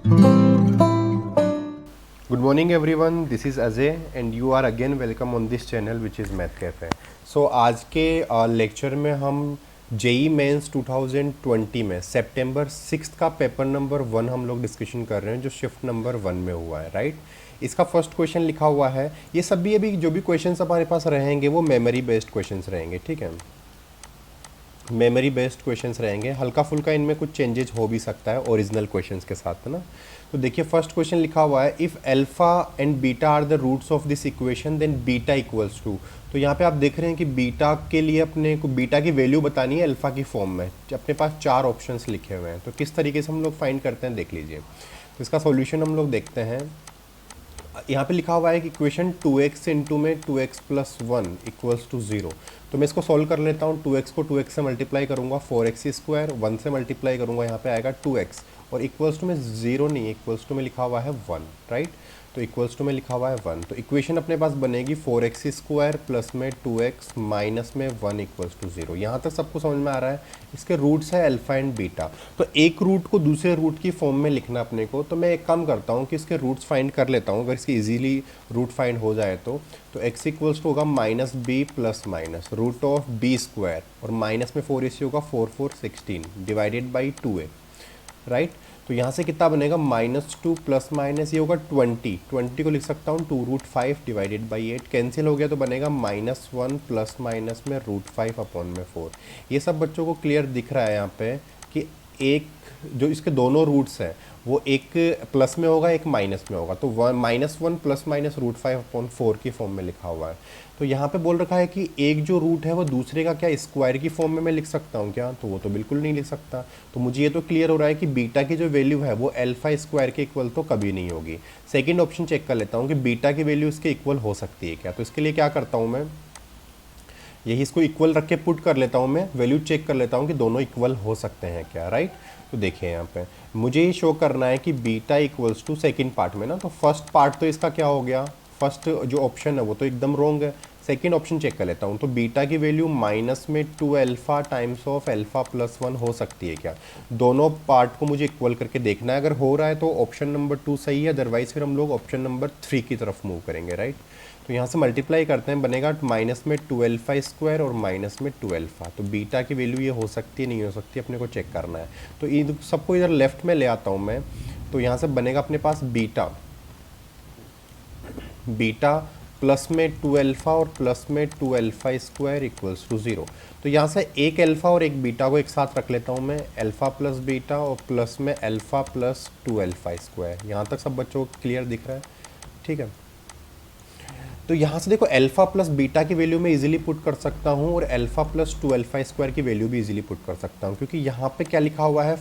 Good morning everyone, this is Ajay and you are again welcome on this channel which is Math Cafe. So आज के lecture में हम JEE mains 2020 में सितंबर 6 का paper number 1 हम लोग डिस्कशन कर रहे हैं जो शिफ्ट नंबर 1 में हुआ है, राइट। इसका फर्स्ट क्वेश्चन लिखा हुआ है। ये सभी अभी जो भी क्वेश्चंस हमारे पास रहेंगे वो मेमोरी बेस्ड क्वेश्चंस रहेंगे, ठीक है। मेमोरी बेस्ड क्वेश्चंस रहेंगे, हल्का फुल्का इनमें कुछ चेंजेस हो भी सकता है ओरिजिनल क्वेश्चंस के साथ, है ना। तो देखिए फर्स्ट क्वेश्चन लिखा हुआ है, if alpha and beta are the roots of this equation then beta equals to. तो यहाँ पे आप देख रहे हैं कि बीटा के लिए अपने को बीटा की वैल्यू बतानी है अल्फा की फॉर्म में। अपने पास 4 ऑप्शंस लिखे हुए हैं, तो किस तरीके से हम लोग फाइंड करते हैं देख लीजिए। तो इसका सॉल्यूशन हम लोग देखते हैं। यहाँ पे लिखा हुआ है कि इक्वेशन 2x इंटू में 2x प्लस 1 इक्वल्स टू 0। तो मैं इसको सॉल्व कर लेता हूँ। 2x को 2x से मल्टीप्लाई करूँगा, 4x स्क्वायर, 1 से मल्टीप्लाई करूँगा, यहाँ पे आएगा 2x, और इक्वल्स टू में 0 नहीं, इक्वल्स टू में लिखा हुआ है 1, राइट। तो इक्वल्स टू में लिखा हुआ है 1, तो इक्वेशन अपने पास बनेगी 4x स्क्वायर प्लस में 2x माइनस में 1 इक्वल्स टू 0। यहाँ तक सबको समझ में आ रहा है। इसके रूट्स है अल्फा एंड बीटा, तो एक रूट को दूसरे रूट की फॉर्म में लिखना अपने को। तो मैं एक काम करता हूँ कि इसके रूट्स फाइंड कर लेता हूँ, अगर इसकी इजीली रूट फाइंड हो जाए तो x इक्वल्स टू होगा minus b plus minus root of b square, और माइनस में 4 इसी होगा 4 4 16 डिवाइडेड बाई 2a, राइट। तो यहाँ से कितना बनेगा -2 प्लस माइनस ये होगा 20 को लिख सकता हूँ 2√5 डिवाइडेड बाई 8, कैंसिल हो गया तो बनेगा -1 प्लस माइनस में √5 अपॉन में 4। ये सब बच्चों को क्लियर दिख रहा है यहाँ पे कि एक जो इसके दोनों रूट्स हैं वो एक प्लस में होगा एक माइनस में होगा, तो -1 प्लस माइनस √5 अपॉन 4 की फॉर्म में लिखा हुआ है। तो यहाँ पे बोल रखा है कि एक जो रूट है वो दूसरे का क्या स्क्वायर की फॉर्म में मैं लिख सकता हूँ क्या, तो वो तो बिल्कुल नहीं लिख सकता। तो मुझे ये तो क्लियर हो रहा है कि बीटा की जो वैल्यू है वो अल्फा स्क्वायर के इक्वल तो कभी नहीं होगी। सेकेंड ऑप्शन चेक कर लेता हूँ कि बीटा की वैल्यू इसके इक्वल हो सकती है क्या। तो इसके लिए क्या करता हूँ मैं, यही इसको इक्वल रख के पुट कर लेता हूँ, मैं वैल्यू चेक कर लेता हूँ कि दोनों इक्वल हो सकते हैं क्या, राइट। तो देखिए यहाँ पे मुझे ये शो करना है कि beta equals to second part में ना, तो फर्स्ट पार्ट तो इसका क्या हो गया, फर्स्ट जो ऑप्शन है वो तो एकदम रॉन्ग है। सेकेंड ऑप्शन चेक कर लेता हूँ, तो बीटा की वैल्यू माइनस में 2 alpha times of alpha plus 1 हो सकती है क्या। दोनों पार्ट को मुझे इक्वल करके देखना है, अगर हो रहा है तो ऑप्शन नंबर 2 सही है, अदरवाइज फिर हम लोग ऑप्शन नंबर 3 की तरफ मूव करेंगे, राइट। तो यहाँ से मल्टीप्लाई करते हैं, बनेगा माइनस में 2 अल्फा स्क्वायर और माइनस में 2 अल्फा। तो बीटा की वैल्यू ये हो सकती है नहीं हो सकती, अपने को चेक करना है। तो इन सबको इधर लेफ्ट में ले आता हूँ मैं, तो यहाँ से बनेगा अपने पास बीटा प्लस में 2 अल्फा और प्लस में 2 अल्फा स्क्वायर इक्वल्स टू 0। तो यहाँ से एक अल्फा और एक बीटा को एक साथ रख लेता हूँ मैं, अल्फा प्लस बीटा और प्लस में अल्फा प्लस 2 अल्फा स्क्वायर। यहाँ तक सब बच्चों को क्लियर दिख रहा है, ठीक है। तो यहाँ से देखो अल्फा प्लस बीटा की वैल्यू मैं इजीली पुट कर सकता हूँ, और अल्फा प्लस 2 अल्फा स्क्वायर की वैल्यू भी इजीली पुट कर सकता हूँ, क्योंकि यहाँ पे क्या लिखा हुआ है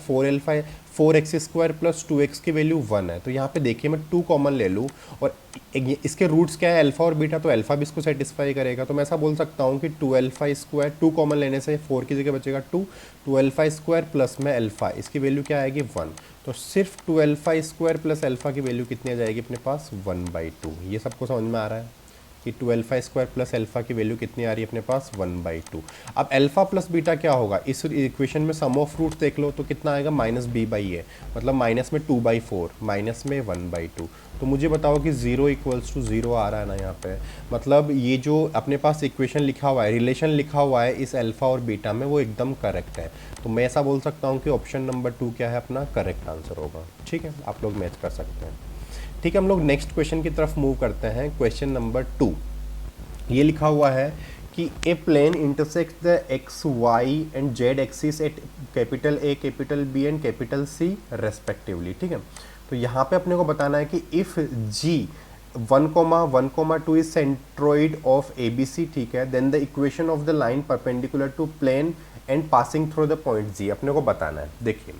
4x स्क्वायर प्लस 2x की वैल्यू 1 है। तो यहाँ पे देखिए मैं 2 कॉमन ले लूँ, और इसके रूट्स क्या है अल्फा और बीटा, तो अल्फा भी इसको सेटिस्फाई करेगा। तो मैं ऐसा बोल सकता हूँ कि 2 अल्फा स्क्वायर, 2 कॉमन लेने से 4 की जगह बचेगा 2 अल्फा स्क्वायर प्लस में अल्फा, इसकी वैल्यू क्या आएगी 1। तो सिर्फ 2 अल्फा स्क्वायर प्लस अल्फा की वैल्यू कितनी आ जाएगी अपने पास 1/2। ये सबको समझ में आ रहा है कि 2 अल्फा स्क्वायर प्लस अल्फा की वैल्यू कितनी आ रही है अपने पास 1/2। अब अल्फा प्लस बीटा क्या होगा, इस इक्वेशन में सम ऑफ रूट्स देख लो तो कितना आएगा -b/a, मतलब माइनस में 2/4 माइनस में 1/2। तो मुझे बताओ कि 0 इक्वल्स टू 0 आ रहा है ना यहाँ पे, मतलब ये जो अपने पास इक्वेशन लिखा हुआ है, रिलेशन लिखा हुआ है इस अल्फा और बीटा में, वो एकदम करेक्ट है। तो मैं ऐसा बोल सकता हूँ कि ऑप्शन नंबर 2 क्या है अपना करेक्ट आंसर होगा, ठीक है। आप लोग मैच कर सकते हैं, ठीक है। हम लोग नेक्स्ट क्वेश्चन की तरफ मूव करते हैं। क्वेश्चन नंबर 2 ये लिखा हुआ है कि a plane intersect the x y and z axis at capital A capital B and capital C respectively, ठीक है। तो यहाँ पे अपने को बताना है कि if G 1,1,2 is centroid of A B C, ठीक है, then the equation of the line perpendicular to plane and passing through the point G अपने को बताना है। देखिए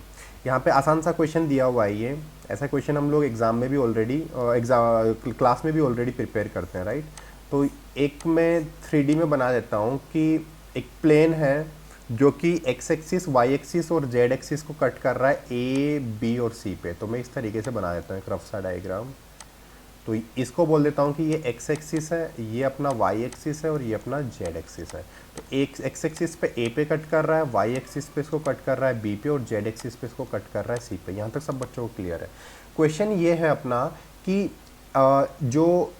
यहाँ पे आसान सा क्वेश्चन दिया हुआ है, ये ऐसा क्वेश्चन हम लोग एग्ज़ाम में भी ऑलरेडी क्लास में भी ऑलरेडी प्रिपेयर करते हैं, राइट। तो एक मैं 3D में बना देता हूँ कि एक प्लेन है जो कि एक्स एक्सिस वाई एक्सिस और जेड एक्सिस को कट कर रहा है ए बी और सी पे। तो मैं इस तरीके से बना देता हूँ एक रफ सा डायग्राम। तो इसको बोल देता हूँ कि ये एक्स एक्सिस है, ये अपना वाई एक्सिस है और ये अपना जेड एक्सिस है। तो एक एक्स एक्सिस पे ए पे कट कर रहा है, वाई एक्सिस पे इसको कट कर रहा है बी पे, और जेड एक्सिस पे इसको कट कर रहा है सी पे। यहाँ तक सब बच्चों को क्लियर है। क्वेश्चन ये है अपना कि जो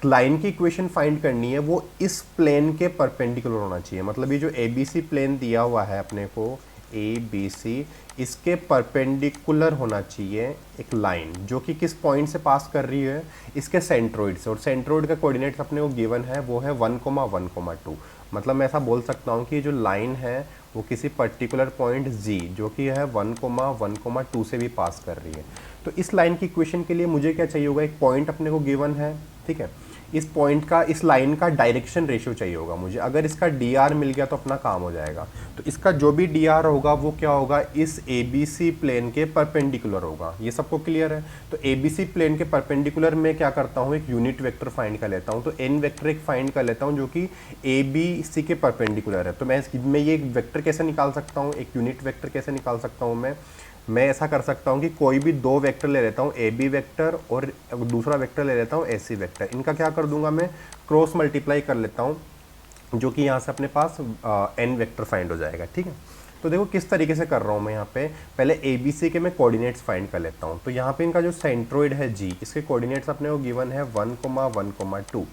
लाइन की इक्वेशन फाइंड करनी है वो इस प्लेन के परपेंडिकुलर होना चाहिए। मतलब ये जो ए बी सी प्लेन दिया हुआ है अपने को, ए बी सी, इसके परपेंडिकुलर होना चाहिए एक लाइन जो कि किस पॉइंट से पास कर रही है, इसके सेंट्रोइड से। और सेंट्रोइड का कोऑर्डिनेट्स अपने को गिवन है, वो है 1,1,2। मतलब मैं ऐसा बोल सकता हूँ कि जो लाइन है वो किसी पर्टिकुलर पॉइंट जी जो कि है 1,1,2 से भी पास कर रही है। तो इस लाइन की इक्वेशन के लिए मुझे क्या चाहिए होगा, एक पॉइंट अपने को गिवन है, ठीक है। इस पॉइंट का, इस लाइन का डायरेक्शन रेशियो चाहिए होगा मुझे। अगर इसका डी आर मिल गया तो अपना काम हो जाएगा। तो इसका जो भी डी आर होगा वो क्या होगा, इस ए बी सी प्लेन के परपेंडिकुलर होगा। ये सबको क्लियर है। तो ए बी सी प्लेन के परपेंडिकुलर में क्या करता हूँ, एक यूनिट वेक्टर फाइंड कर लेता हूँ। तो एन वेक्टर एक फाइंड कर लेता हूँ जो कि ए बी सी के परपेंडिकुलर है। तो मैं ये वेक्टर कैसे निकाल सकता हूँ, एक यूनिट वेक्टर कैसे निकाल सकता हूँ मैं ऐसा कर सकता हूँ कि कोई भी दो वेक्टर ले लेता हूँ, ए बी वेक्टर और दूसरा वेक्टर ले लेता हूँ ए सी वेक्टर। इनका क्या कर दूंगा, मैं क्रॉस मल्टीप्लाई कर लेता हूँ, जो कि यहाँ से अपने पास एन वेक्टर फाइंड हो जाएगा, ठीक है। तो देखो किस तरीके से कर रहा हूँ मैं यहाँ पे। पहले ए बी सी के मैं कोऑर्डिनेट्स फाइंड कर लेता हूँ। तो यहाँ पे इनका जो सेंट्रोइड है जी, इसके कोऑर्डिनेट्स अपने को गिवन है 1,1,2।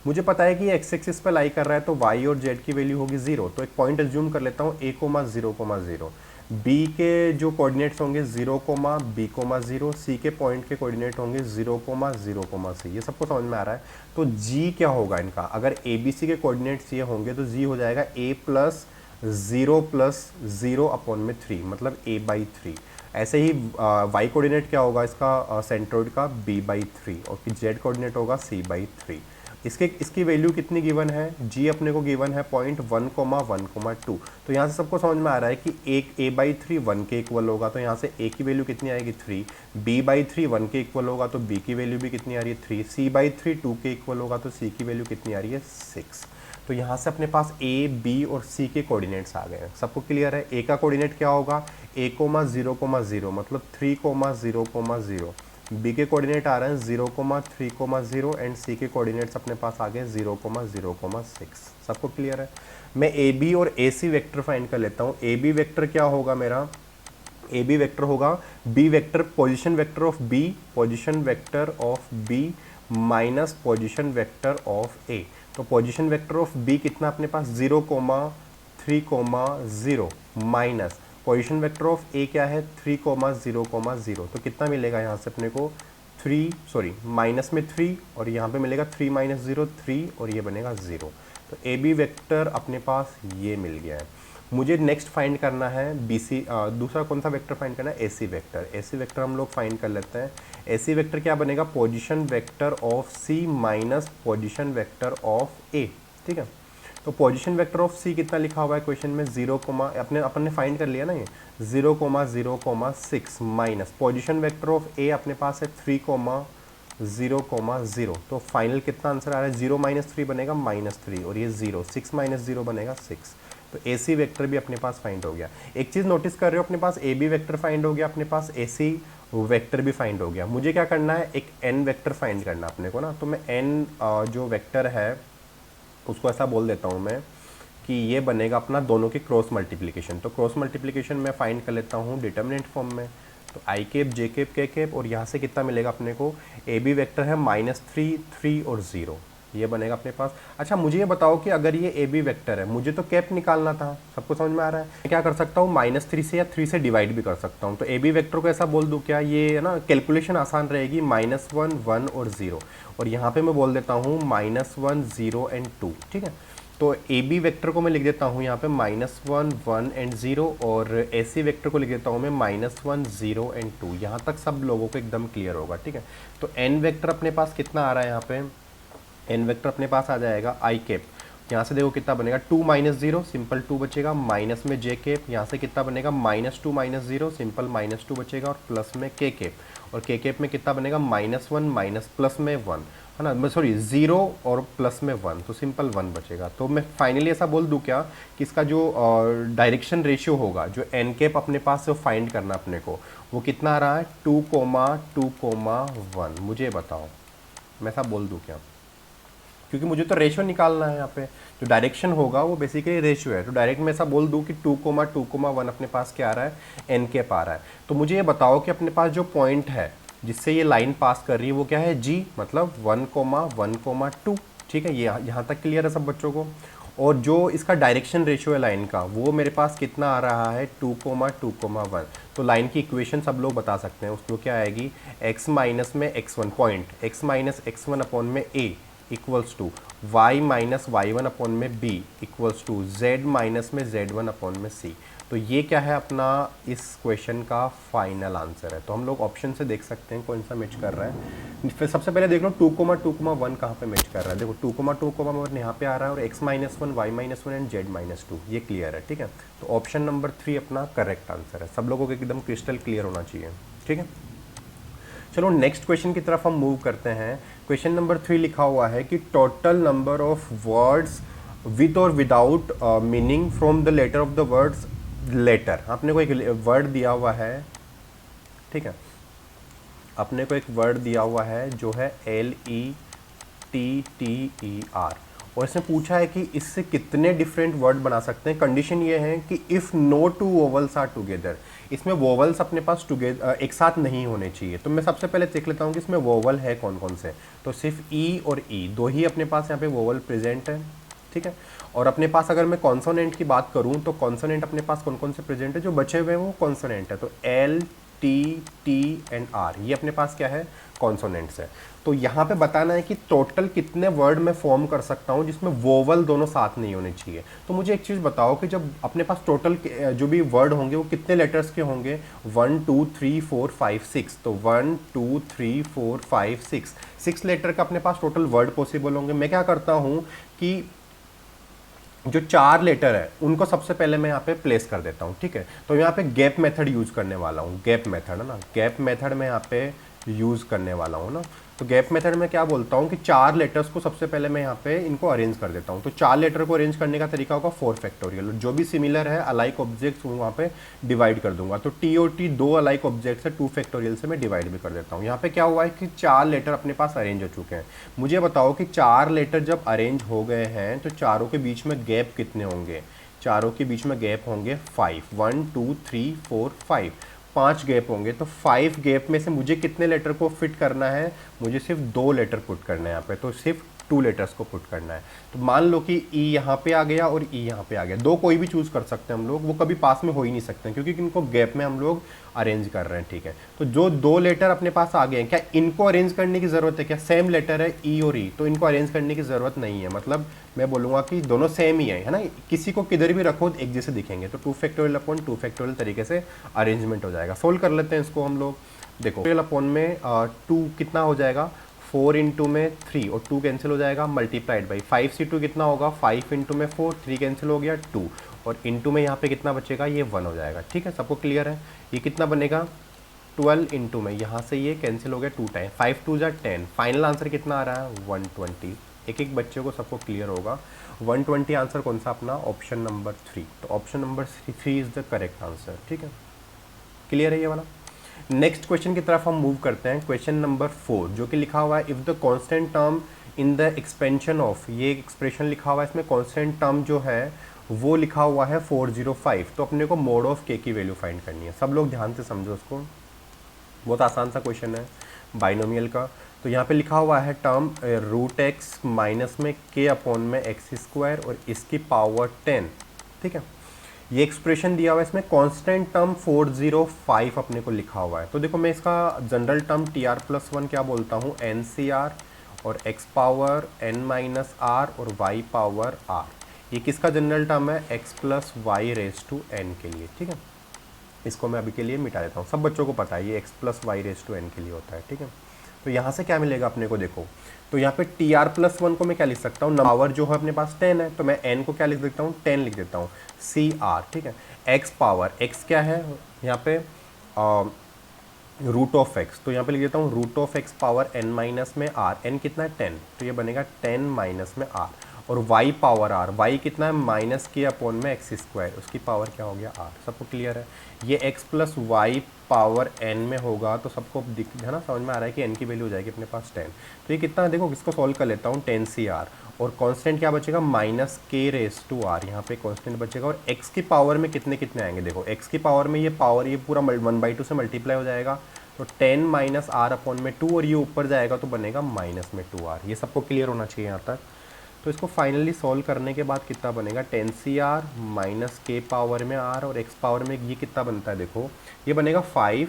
मुझे पता है कि ये एक्स एक्सिस पे लाई कर रहा है, तो वाई और जेड की वैल्यू होगी 0। तो एक पॉइंट एज्यूम कर लेता हूँ a,0,0। बी के जो कोऑर्डिनेट्स होंगे 0,b,0, सी के पॉइंट के कोऑर्डिनेट होंगे 0,0,c। ये सबको समझ में आ रहा है। तो जी क्या होगा इनका, अगर ए बी सी के कोऑर्डिनेट्स ये होंगे तो जी हो जाएगा a+0+0/3, मतलब a/3। ऐसे ही वाई कोऑर्डिनेट क्या होगा इसका, सेंट्रोइड का b/3, और जेड कोऑर्डिनेट होगा c/3। इसकी वैल्यू कितनी गिवन है, जी अपने को गिवन है पॉइंट 1,1,2। तो यहाँ से सबको समझ में आ रहा है कि एक a/3 1 के इक्वल होगा, तो यहाँ से a की वैल्यू कितनी आएगी 3, b/3 1 के इक्वल होगा तो b की वैल्यू भी कितनी आ रही है 3, c/3 2 के इक्वल होगा तो c की वैल्यू कितनी आ रही है 6। तो यहाँ से अपने पास a, b और c के कोऑर्डिनेट्स आ गए हैं। सबको क्लियर है। a का कोऑर्डिनेट क्या होगा, a,0,0, मतलब 3,0,0। बी के कोऑर्डिनेट आ रहे हैं 0,3,0 एंड सी के कोऑर्डिनेट्स अपने पास आ गए 0,0,6। सबको क्लियर है। मैं ए बी और ए सी वेक्टर फाइंड कर लेता हूँ। ए बी वेक्टर क्या होगा मेरा, ए बी वेक्टर होगा B vector position vector of B, position vector of B minus position vector of A. तो पोजीशन वेक्टर ऑफ बी कितना अपने पास 0,3,0 minus position vector of A क्या है 3,0,0। तो कितना मिलेगा यहाँ से अपने को माइनस में 3, और यहाँ पे मिलेगा 3 - 0 3, और ये बनेगा 0। तो ए बी वेक्टर अपने पास ये मिल गया है। मुझे नेक्स्ट फाइंड करना है बी सी, दूसरा कौन सा वेक्टर फाइंड करना है, ए सी वेक्टर। ए सी वेक्टर हम लोग फाइंड कर लेते हैं। ए सी वेक्टर क्या बनेगा, position vector of C minus position vector of A, ठीक है। तो पोजीशन वेक्टर ऑफ सी कितना लिखा हुआ है क्वेश्चन में, 0, अपन ने फाइंड कर लिया ना ये 0,0,6 माइनस पोजीशन वेक्टर ऑफ ए अपने पास है 3,0,0। तो फाइनल कितना आंसर आ रहा है, 0 - 3 बनेगा -3, और ये 0, 6 - 0 बनेगा 6। तो ए सी वेक्टर भी अपने पास फाइंड हो गया। एक चीज़ नोटिस कर रहे हो, अपने पास ए बी वेक्टर फाइंड हो गया, अपने पास ए सी वेक्टर भी फाइंड हो गया। मुझे क्या करना है, एक एन वेक्टर फाइंड करना अपने को ना। तो मैं एन जो वेक्टर है उसको ऐसा बोल देता हूँ मैं कि ये बनेगा अपना दोनों की क्रॉस मल्टीप्लिकेशन। तो क्रॉस मल्टीप्लिकेशन मैं फाइंड कर लेता हूँ डिटर्मिनेंट फॉर्म में। तो आई कैप जे कैप के कैप, और यहाँ से कितना मिलेगा अपने को, ए बी वेक्टर है -3 3 और 0, ये बनेगा अपने पास। अच्छा मुझे ये बताओ कि अगर ये ए बी वेक्टर है, मुझे तो कैप निकालना था। सबको समझ में आ रहा है। मैं क्या कर सकता हूँ, -3 से या 3 से डिवाइड भी कर सकता हूँ। तो ए बी वेक्टर को ऐसा बोल दूँ क्या, ये है ना कैलकुलेशन आसान रहेगी, -1 1 और 0, और यहाँ पे मैं बोल देता हूँ -1 0 एंड 2, ठीक है। तो ए बी वेक्टर को मैं लिख देता हूँ यहाँ पे -1 1 एंड 0, और ए सी वेक्टर को लिख देता हूँ मैं -1 0 एंड 2। यहाँ तक सब लोगों को एकदम क्लियर होगा, ठीक है। तो एन वेक्टर अपने पास कितना आ रहा है, यहाँ पे एन वेक्टर अपने पास आ जाएगा आई कैप। यहाँ से देखो कितना बनेगा, 2 - 0 सिंपल 2 बचेगा, माइनस में जे कैप, यहाँ से कितना बनेगा -2 - 0 सिंपल -2 बचेगा, और प्लस में के कैप, और के कैप में कितना बनेगा -1 माइनस प्लस में 1, है ना, सॉरी 0 और प्लस में 1, तो सिंपल 1 बचेगा। तो मैं फाइनली ऐसा बोल दूं क्या कि इसका जो डायरेक्शन रेशियो होगा, जो एन कैप अपने पास से फाइंड करना अपने को, वो कितना आ रहा है 2,2,1। मुझे बताओ मैं ऐसा बोल दूँ क्या? क्योंकि मुझे तो रेशियो निकालना है यहाँ पे, जो डायरेक्शन होगा वो बेसिकली रेशियो है। तो डायरेक्ट मैं ऐसा बोल दूँ कि 2,2,1 अपने पास क्या आ रहा है, एन के आ रहा है। तो मुझे ये बताओ कि अपने पास जो पॉइंट है जिससे ये लाइन पास कर रही है वो क्या है, जी, मतलब 1,1,2। ठीक है, ये यहाँ तक क्लियर है सब बच्चों को। और जो इसका डायरेक्शन रेशियो है लाइन का, वो मेरे पास कितना आ रहा है, 2,2,1। तो लाइन की इक्वेशन सब लोग बता सकते हैं, उसको क्या आएगी, x माइनस में x1 point, x minus x1 upon में a equals to y minus y1 upon में b equals to z minus में z1 अपॉन में c। तो ये क्या है अपना इस क्वेश्चन का फाइनल आंसर है। तो हम लोग ऑप्शन से देख सकते हैं कौन सा मैच कर रहा है। फिर सबसे पहले देख लो 2,2,1 कहाँ पे मैच कर रहा है। देखो 2,2,1 यहाँ पे आ रहा है, और x minus one, y minus one and z minus two, ये क्लियर है। ठीक है, तो ऑप्शन नंबर 3 अपना करेक्ट आंसर है। सब लोगों को एकदम क्रिस्टल क्लियर होना चाहिए। ठीक है, चलो नेक्स्ट क्वेश्चन की तरफ हम मूव करते हैं। क्वेश्चन नंबर 3 लिखा हुआ है कि total number of words with और without meaning from the letter of the words letter. आपने को एक वर्ड दिया हुआ है, ठीक है, अपने को एक वर्ड दिया हुआ है जो है LETTER, और इसने पूछा है कि इससे कितने डिफरेंट वर्ड बना सकते हैं। कंडीशन ये है कि if no two vowels are together, इसमें वोवल्स अपने पास टुगेदर एक साथ नहीं होने चाहिए। तो मैं सबसे पहले देख लेता हूँ कि इसमें वोवल है कौन कौन से। तो सिर्फ ई और ई दो ही अपने पास यहाँ पे वोवल प्रेजेंट है। ठीक है, और अपने पास अगर मैं कॉन्सोनेंट की बात करूँ तो कॉन्सोनेंट अपने पास कौन कौन से प्रेजेंट है, जो बचे हुए हैं वो कॉन्सोनेंट है। तो L, T, T and R ये अपने पास क्या है, कॉन्सोनेंट्स है। तो यहाँ पे बताना है कि टोटल कितने वर्ड मैं फॉर्म कर सकता हूँ जिसमें वोवल दोनों साथ नहीं होने चाहिए। तो मुझे एक चीज़ बताओ कि जब अपने पास टोटल जो भी वर्ड होंगे वो कितने लेटर्स के होंगे, 1 2 3 4 5 6। तो 1 2 3 4 5 6 लेटर का अपने पास टोटल वर्ड पॉसिबल होंगे। मैं क्या करता हूँ कि जो 4 लेटर है उनको सबसे पहले मैं यहाँ पे प्लेस कर देता हूँ। ठीक है, तो यहाँ पे गैप मेथड यूज़ करने वाला हूँ। गैप मेथड है ना, गैप मेथड में यहाँ पे यूज़ करने वाला हूँ ना। तो गैप मेथड में क्या बोलता हूँ कि 4 लेटर्स को सबसे पहले मैं यहाँ पे इनको अरेंज कर देता हूँ। तो 4 लेटर को अरेंज करने का तरीका होगा 4 फैक्टोरियल। जो भी सिमिलर है अलाइक ऑब्जेक्ट्स वहाँ पे डिवाइड कर दूंगा। तो टी और टी दो अलाइक ऑब्जेक्ट्स है, 2 फैक्टोरियल से मैं डिवाइड भी कर देता हूँ। यहाँ पे क्या हुआ है कि 4 लेटर अपने पास अरेंज हो चुके हैं। मुझे बताओ कि 4 लेटर जब अरेंज हो गए हैं तो चारों के बीच में गैप कितने होंगे। चारों के बीच में गैप होंगे 5, 1 2 3 4 5, 5 गैप होंगे। तो 5 गैप में से मुझे कितने लेटर को फिट करना है, मुझे सिर्फ 2 लेटर पुट करना है यहाँ पे। तो सिर्फ 2 लेटर्स को पुट करना है। तो मान लो कि ई यहाँ पे आ गया और ई यहाँ पे आ गया, दो कोई भी चूज़ कर सकते हैं हम लोग, वो कभी पास में हो ही नहीं सकते हैं क्योंकि इनको गैप में हम लोग अरेंज कर रहे हैं। ठीक है, तो जो 2 लेटर अपने पास आ गए हैं, क्या इनको अरेंज करने की ज़रूरत है क्या? सेम लेटर है ई और ई, तो इनको अरेंज करने की ज़रूरत नहीं है। मतलब मैं बोलूँगा कि दोनों सेम ही है ना, किसी को किधर भी रखो एक जैसे दिखेंगे। तो 2 फैक्टोरियल अपॉन 2 फैक्टोरियल तरीके से अरेंजमेंट हो जाएगा। सोल्व कर लेते हैं इसको हम लोग। देखो फैक्टोरियल अपॉन में 2 कितना हो जाएगा, 4 इंटू में 3 और 2 कैंसिल हो जाएगा, मल्टीप्लाइड बाई 5 से 2 कितना होगा, 5 इंटू में 4, 3 कैंसिल हो गया 2, और इंटू में यहाँ पे कितना बचेगा, ये 1 हो जाएगा। ठीक है, सबको क्लियर है। ये कितना बनेगा, 12 इंटू में यहाँ से ये कैंसिल हो गया 2 टाइम, 5 2 जा 10। फाइनल आंसर कितना आ रहा है, 120। एक एक बच्चे को सबको क्लियर होगा। 120 आंसर कौन सा अपना, ऑप्शन नंबर 3। तो option number 3 is the correct answer. ठीक है, क्लियर है ये वाला। नेक्स्ट क्वेश्चन की तरफ हम मूव करते हैं। क्वेश्चन नंबर 4 जो कि लिखा हुआ है if the constant term in the expansion of, ये एक्सप्रेशन लिखा हुआ है, इसमें कांस्टेंट टर्म जो है वो लिखा हुआ है 405। तो अपने को मोड ऑफ के की वैल्यू फाइंड करनी है। सब लोग ध्यान से समझो उसको, बहुत आसान सा क्वेश्चन है बाइनोमियल का। तो यहाँ पे लिखा हुआ है टर्म रूट एक्स माइनस में के अपॉन में एक्स स्क्वायर और इसकी पावर 10। ठीक है, ये एक्सप्रेशन दिया हुआ है, इसमें कांस्टेंट टर्म 405 अपने को लिखा हुआ है। तो देखो मैं इसका general term t r plus 1 क्या बोलता हूँ, एन सी आर और x power n minus r और वाई पावर आर। ये किसका जनरल टर्म है, x plus y raise to n के लिए। ठीक है, इसको मैं अभी के लिए मिटा देता हूँ, सब बच्चों को पता है ये x plus y raise to n के लिए होता है। ठीक है, तो यहाँ से क्या मिलेगा अपने को, देखो तो यहाँ पे टी आर प्लस 1 को मैं क्या लिख सकता हूँ, पावर जो है अपने पास 10 है, तो मैं n को क्या लिख देता हूँ, 10 लिख देता हूँ, सी आर। ठीक है, x पावर, x क्या है यहाँ पे, रूट ऑफ एक्स, तो यहाँ पे लिख देता हूँ root of x power n minus में r, n कितना है 10, तो ये बनेगा 10 माइनस में r। और वाई पावर आर, वाई कितना है माइनस के अपॉन में एक्स स्क्वायर, उसकी पावर क्या हो गया आर। सबको क्लियर है? ये x plus y power n में होगा तो सबको दिख है ना, समझ में आ रहा है कि एन की वैल्यू हो जाएगी अपने पास 10। तो ये कितना, देखो इसको सॉल्व कर लेता हूँ, 10 सी आर और कांस्टेंट क्या बचेगा माइनस के रेस टू आर, यहाँ पे कांस्टेंट बचेगा। और x की पावर में कितने कितने आएंगे, देखो x की पावर में ये पावर ये पूरा 1/2 से मल्टीप्लाई हो जाएगा, तो 10 माइनस आर अपॉन में 2 और ये ऊपर जाएगा तो बनेगा माइनस में 2r। ये सबको क्लियर होना चाहिए यहाँ तक। तो इसको फाइनली सॉल्व करने के बाद कितना बनेगा 10 सी आर माइनस के पावर में r और x पावर में ये कितना बनता है, देखो ये बनेगा 5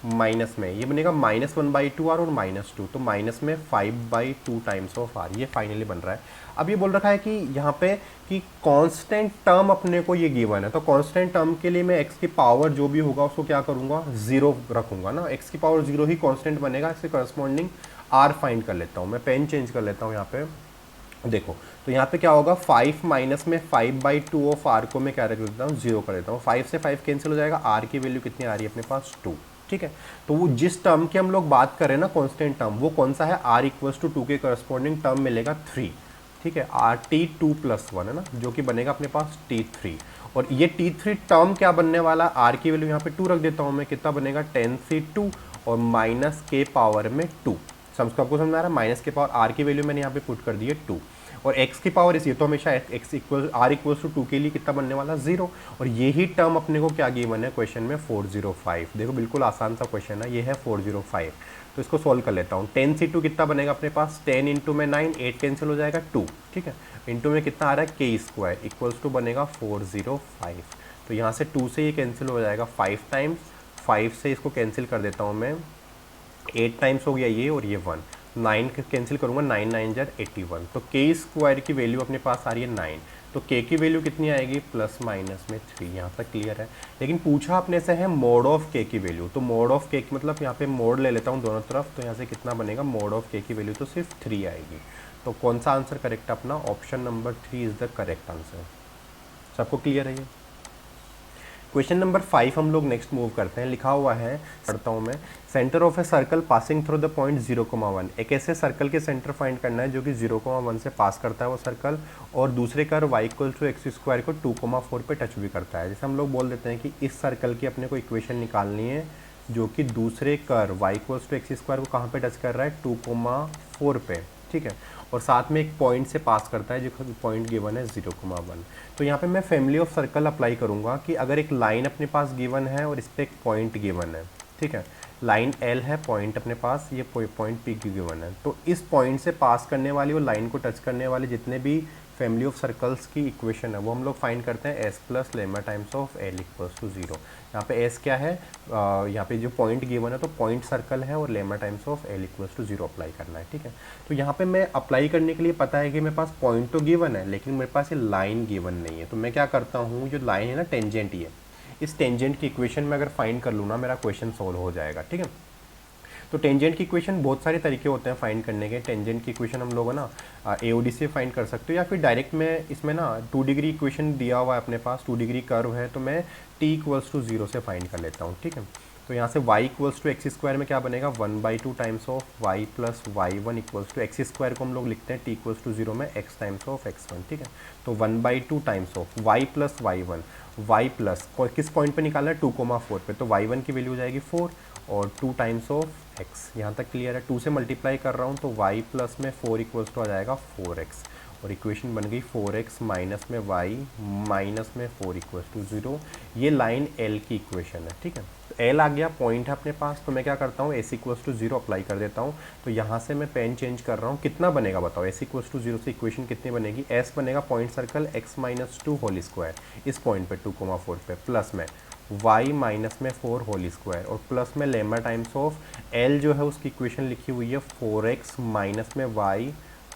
माइनस में ये बनेगा -1/2 आर और -2, तो माइनस में 5/2 टाइम्स ऑफ आर, ये फाइनली बन रहा है। अब ये बोल रखा है कि यहाँ पे कि कांस्टेंट टर्म अपने को ये गिवन है, तो कांस्टेंट टर्म के लिए मैं x की पावर जो भी होगा उसको क्या करूँगा 0 रखूँगा ना, x की पावर 0 ही कांस्टेंट बनेगा, इससे करस्पॉन्डिंग r फाइंड कर लेता हूँ। मैं पेन चेंज कर लेता हूँ यहाँ पे, देखो तो यहाँ पे क्या होगा 5 माइनस में 5/2 ऑफ आर को मैं क्या रख देता हूँ 0 कर देता हूँ, 5 से 5 कैंसिल हो जाएगा, आर की वैल्यू कितनी आ रही है अपने पास 2। ठीक है, तो वो जिस टर्म की हम लोग बात कर रहे हैं ना कांस्टेंट टर्म, वो कौन सा है r इक्वल्स टू 2 के करस्पॉन्डिंग टर्म मिलेगा 3। ठीक है, आर टी 2+1 है ना, जो कि बनेगा अपने पास T3। और ये T3 टर्म क्या बनने वाला, आर की वैल्यू यहाँ पे 2 रख देता हूँ मैं, कितना बनेगा 10c2 और माइनस के पावर में 2। आपको समझ आ रहा है, माइनस के पावर आर की वैल्यू मैंने यहाँ पे पुट कर दी है 2 और x की पावर इस, ये तो हमेशा x equal r equals to 2 के लिए कितना बनने वाला 0। और यही टर्म अपने को क्या गिवन है क्वेश्चन में 405। देखो बिल्कुल आसान सा क्वेश्चन है, ये है 405। तो इसको सॉल्व कर लेता हूँ, 10c2 कितना बनेगा अपने पास 10 इंटू में 9, 8 कैंसिल हो जाएगा 2। ठीक है, इंटू में कितना आ रहा है के स्क्वायर इक्वल्स टू बनेगा 405। तो यहाँ से 2 से ये कैंसिल हो जाएगा 5 टाइम्स, 5 से इसको कैंसिल कर देता हूँ मैं, 8 टाइम्स हो गया ये और ये 1, 9 कैंसिल करूँगा 9 9 जार 81। तो के स्क्वायर की वैल्यू अपने पास आ रही है 9, तो के की वैल्यू कितनी आएगी प्लस माइनस में 3। यहाँ तक क्लियर है। लेकिन पूछा अपने से है मोड ऑफ के की वैल्यू, तो मोड ऑफ के की मतलब यहाँ पे मोड ले लेता हूँ दोनों तरफ, तो यहाँ से कितना बनेगा मोड ऑफ के की वैल्यू तो सिर्फ 3 आएगी। तो कौन सा आंसर करेक्ट है अपना, option number 3 is the correct answer. सबको क्लियर है ये? क्वेश्चन नंबर 5 हम लोग नेक्स्ट मूव करते हैं। लिखा हुआ है, पढ़ता हूँ मैं, centre of a circle passing through the point 0,1। एक ऐसे सर्कल के सेंटर फाइंड करना है जो कि 0,1 से पास करता है वो सर्कल, और दूसरे curve y equal to x square को 2,4 पे टच भी करता है। जैसे हम लोग बोल देते हैं कि इस सर्कल की अपने को इक्वेशन निकालनी है जो कि दूसरे curve y equal to x square को कहाँ पे टच कर रहा है 2,4 पे। ठीक है, और साथ में एक पॉइंट से पास करता है जो पॉइंट गिवन है 0,1। तो यहाँ पे मैं फैमिली ऑफ सर्कल अप्लाई करूँगा कि अगर एक लाइन अपने पास गिवन है और इस पर एक पॉइंट गिवन है, ठीक है, लाइन L है, पॉइंट अपने पास ये पॉइंट P की गिवन है, तो इस पॉइंट से पास करने वाली और लाइन को टच करने वाले जितने भी फैमिली ऑफ सर्कल्स की इक्वेशन है वो हम लोग फाइंड करते हैं s plus lambda times of L equals to 0। यहाँ पे s क्या है, यहाँ पे जो पॉइंट गिवन है तो पॉइंट सर्कल है और lambda times of L equals to 0 apply करना है। ठीक है, तो यहाँ पे मैं अप्लाई करने के लिए पता है कि मेरे पास पॉइंट तो गिवन है लेकिन मेरे पास ये लाइन गिवन नहीं है, तो मैं क्या करता हूँ, जो लाइन है ना टेंजेंट, ये इस टेंजेंट की इक्वेशन में अगर फाइंड कर लूँ ना मेरा क्वेश्चन सॉल्व हो जाएगा। ठीक है, तो टेंजेंट की इक्वेशन बहुत सारे तरीके होते हैं फाइंड करने के। टेंजेंट की इक्वेशन हम लोग ना AOD से फाइंड कर सकते हो, या फिर डायरेक्ट में इसमें ना 2 डिग्री इक्वेशन दिया हुआ है अपने पास, 2 डिग्री कर्व है तो मैं t इक्वल्स टू 0 से फाइंड कर लेता हूँ। ठीक है, तो यहाँ से y equals to x square में क्या बनेगा 1/2 times of y plus y1 equals to x square को हम लोग लिखते हैं t इक्वल्स टू 0 में x टाइम्स ऑफ x1। ठीक है, तो 1/2 times of y plus y1, y plus किस पॉइंट पे निकालना है 2,4 पे, तो y1 की वैल्यू हो जाएगी 4 और 2 टाइम्स ऑफ x। यहाँ तक क्लियर है? 2 से मल्टीप्लाई कर रहा हूँ तो y प्लस में 4 इक्वल्स टू आ जाएगा 4x, और इक्वेशन बन गई 4x माइनस में y माइनस में 4 इक्वल्स टू 0। ये लाइन L की इक्वेशन है। ठीक है, तो L आ गया, पॉइंट है अपने पास, तो मैं क्या करता हूँ s इक्वल्स टू 0 अप्लाई कर देता हूँ। तो यहाँ से मैं पेन चेंज कर रहा हूँ, कितना बनेगा बताओ, s इक्वल्स टू 0 से इक्वेशन कितनी बनेगी, s बनेगा point circle x minus 2 whole square इस पॉइंट पे 2,4 पे, प्लस में y माइनस में 4 होल स्क्वायर और प्लस में लेमा टाइम्स ऑफ L जो है उसकी इक्वेशन लिखी हुई है 4x माइनस में y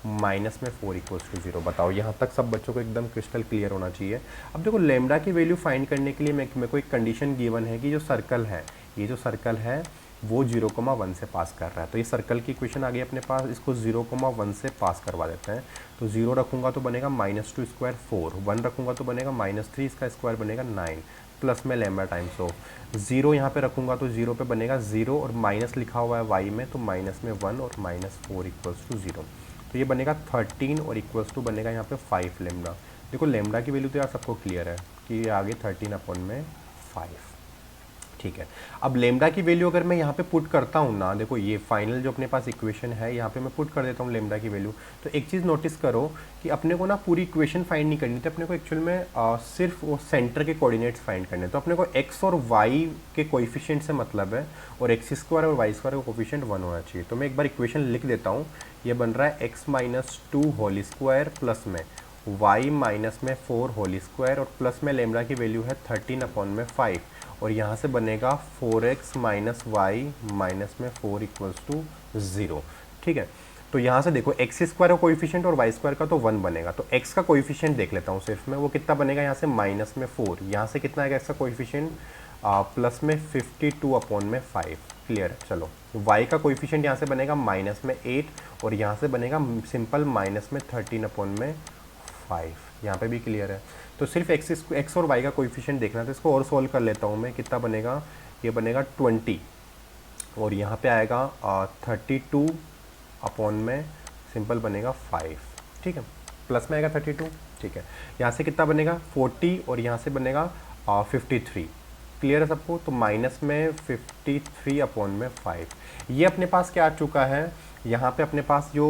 माइनस में 4 इक्वल्स टू 0। बताओ, यहाँ तक सब बच्चों को एकदम क्रिस्टल क्लियर होना चाहिए। अब देखो लेमडा की वैल्यू फाइंड करने के लिए मेरे को एक कंडीशन गिवन है कि जो सर्कल है, ये जो सर्कल है वो 0,1 से पास कर रहा है। तो ये सर्कल की इक्वेशन आ गई अपने पास, इसको 0,1 से पास करवा देते हैं। तो 0 रखूँगा तो बनेगा -2 स्क्वायर 4, 1 रखूँगा तो बनेगा -3, इसका स्क्वायर बनेगा 9, प्लस में लेमा टाइम्स ऑफ 0 यहाँ पे रखूँगा तो 0 पे बनेगा 0 और माइनस लिखा हुआ है y में तो माइनस में 1 और -4 इक्वल्स टू 0। तो ये बनेगा 13 और इक्वल्स टू बनेगा यहाँ पे 5 लेमडा। देखो लेमडा की वैल्यू तो यार सबको क्लियर है कि ये आगे 13 अपॉन में 5, ठीक है। अब लेमडा की वैल्यू अगर मैं यहाँ पे पुट करता हूँ ना, देखो ये फाइनल जो अपने पास इक्वेशन है यहाँ पे मैं पुट कर देता हूँ लेमडा की वैल्यू, तो एक चीज़ नोटिस करो कि अपने को ना पूरी इक्वेशन फाइंड नहीं करनी थी, अपने को एक्चुअल में सिर्फ वो सेंटर के कोऑर्डिनेट्स फाइंड करने। तो अपने को एक्स और वाई के कोएफिशिएंट से मतलब है, और एक्स स्क्वायर और वाई स्क्वायर का कोएफिशिएंट 1 होना चाहिए। तो मैं एक बार इक्वेशन लिख देता हूँ, ये बन रहा है x minus 2 whole square plus में वाई माइनस में 4 होल स्क्वायर और प्लस में लेमडा की वैल्यू है 13 अपॉन में 5, और यहाँ से बनेगा 4x माइनस वाई माइनस में 4 इक्वल्स टू 0, ठीक है। तो यहाँ से देखो एक्स स्क्वायर का कोएफिशिएंट और वाई स्क्वायर का तो 1 बनेगा, तो x का कोएफिशिएंट देख लेता हूँ सिर्फ मैं, वो कितना बनेगा यहाँ से माइनस में 4, यहाँ से कितना आएगा x का कोएफिशिएंट प्लस में 52 अपॉन में 5, क्लियर है। चलो y का कोएफिशिएंट यहाँ से बनेगा माइनस में 8 और यहाँ से बनेगा सिंपल माइनस में 13 अपॉन में 5, यहाँ पे भी क्लियर है। तो सिर्फ एक्स और वाई का कोएफिशिएंट देखना, तो इसको और सोल्व कर लेता हूँ मैं, कितना बनेगा, ये बनेगा 20 और यहाँ पे आएगा 32 अपॉन में सिंपल बनेगा 5, ठीक है, प्लस में आएगा 32, ठीक है। यहाँ से कितना बनेगा 40 और यहाँ से बनेगा 53, क्लियर है सबको। तो माइनस में 53 अपॉन में 5, ये अपने पास क्या आ चुका है, यहाँ पे अपने पास जो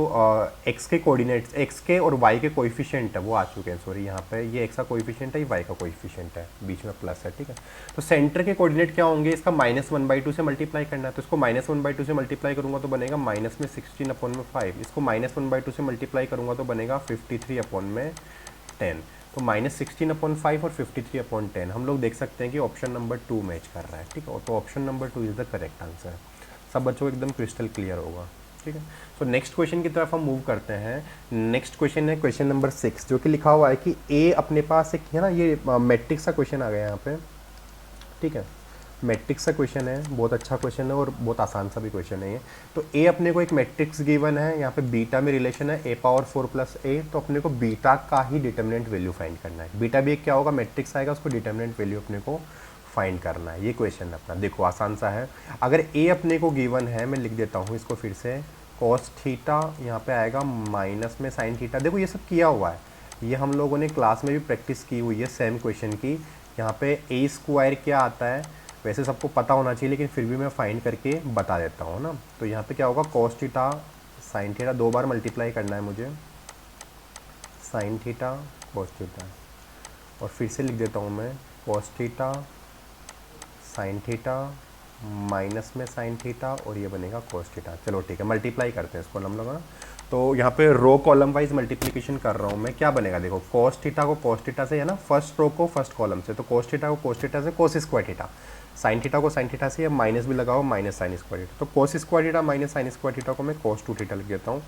एक्स के कोऑर्डिनेट्स, एक्स के और वाई के कोएफिशिएंट है वो आ चुके हैं, सॉरी यहाँ पे ये एक्स का कोएफिशिएंट है, ये वाई का कोएफिशिएंट है, बीच में प्लस है, ठीक है। तो सेंटर के कोऑर्डिनेट क्या होंगे, इसका -1/2 से मल्टीप्लाई करना है, तो इसको -1/2 से मल्टीप्लाई करूँगा तो बनेगा माइनस में 16 अपॉन में 5, इसको -1/2 से मल्टीप्लाई करूँगा तो बनेगा 53 अपॉन में 10। तो -16 अपॉन 5 और 53 अपॉन 10 हम लोग देख सकते हैं कि ऑप्शन नंबर 2 मैच कर रहा है, ठीक है। तो option number 2 is the correct answer. सब बच्चों को एकदम क्रिस्टल क्लियर होगा, ठीक है। तो नेक्स्ट क्वेश्चन की तरफ हम मूव करते हैं। नेक्स्ट क्वेश्चन है क्वेश्चन नंबर 6, जो कि लिखा हुआ है कि ए अपने पास एक है ना, ये मैट्रिक्स का क्वेश्चन आ गया यहाँ पे, ठीक है। मैट्रिक्स का क्वेश्चन है, बहुत अच्छा क्वेश्चन है और बहुत आसान सा भी क्वेश्चन है ये। तो ए अपने को एक मैट्रिक्स गिवन है, यहाँ पे बीटा में रिलेशन है a⁴ प्लस a, तो अपने को बीटा का ही डिटर्मिनेंट वैल्यू फाइंड करना है। बीटा भी एक क्या होगा, मैट्रिक्स आएगा, उसको डिटर्मिनेंट वैल्यू अपने को फाइंड करना है। ये क्वेश्चन अपना देखो आसान सा है। अगर ए अपने को गिवन है, मैं लिख देता हूँ इसको फिर से, कॉस थीटा यहाँ पे आएगा माइनस में साइन थीटा। देखो ये सब किया हुआ है, ये हम लोगों ने क्लास में भी प्रैक्टिस की हुई है सेम क्वेश्चन की। यहाँ पे ए स्क्वायर क्या आता है, वैसे सबको पता होना चाहिए, लेकिन फिर भी मैं फाइंड करके बता देता हूँ ना। तो यहाँ पे क्या होगा, कॉस थीटा साइन थीटा, 2 बार मल्टीप्लाई करना है मुझे, साइन थीटा कॉस थीटा, और फिर से लिख देता हूँ मैं cos theta sine theta minus में साइन थीटा, और ये बनेगा कॉस थीटा। चलो ठीक है, मल्टीप्लाई करते हैं इसको हम लोग ना। तो यहाँ पे रो कॉलम वाइज मल्टीप्लिकेशन कर रहा हूँ मैं, क्या बनेगा देखो, कॉस थीटा को कॉस थीटा से है ना, फर्स्ट रो को फर्स्ट कॉलम से, तो कॉस थीटा को कॉस थीटा से cos square theta, sine theta को साइन थीटा से, या माइनस भी लगाओ माइनस साइन स्क्वायर थीटा, तो cos square theta minus sine square theta को मैं कॉस 2 थीटा लिख देता हूँ।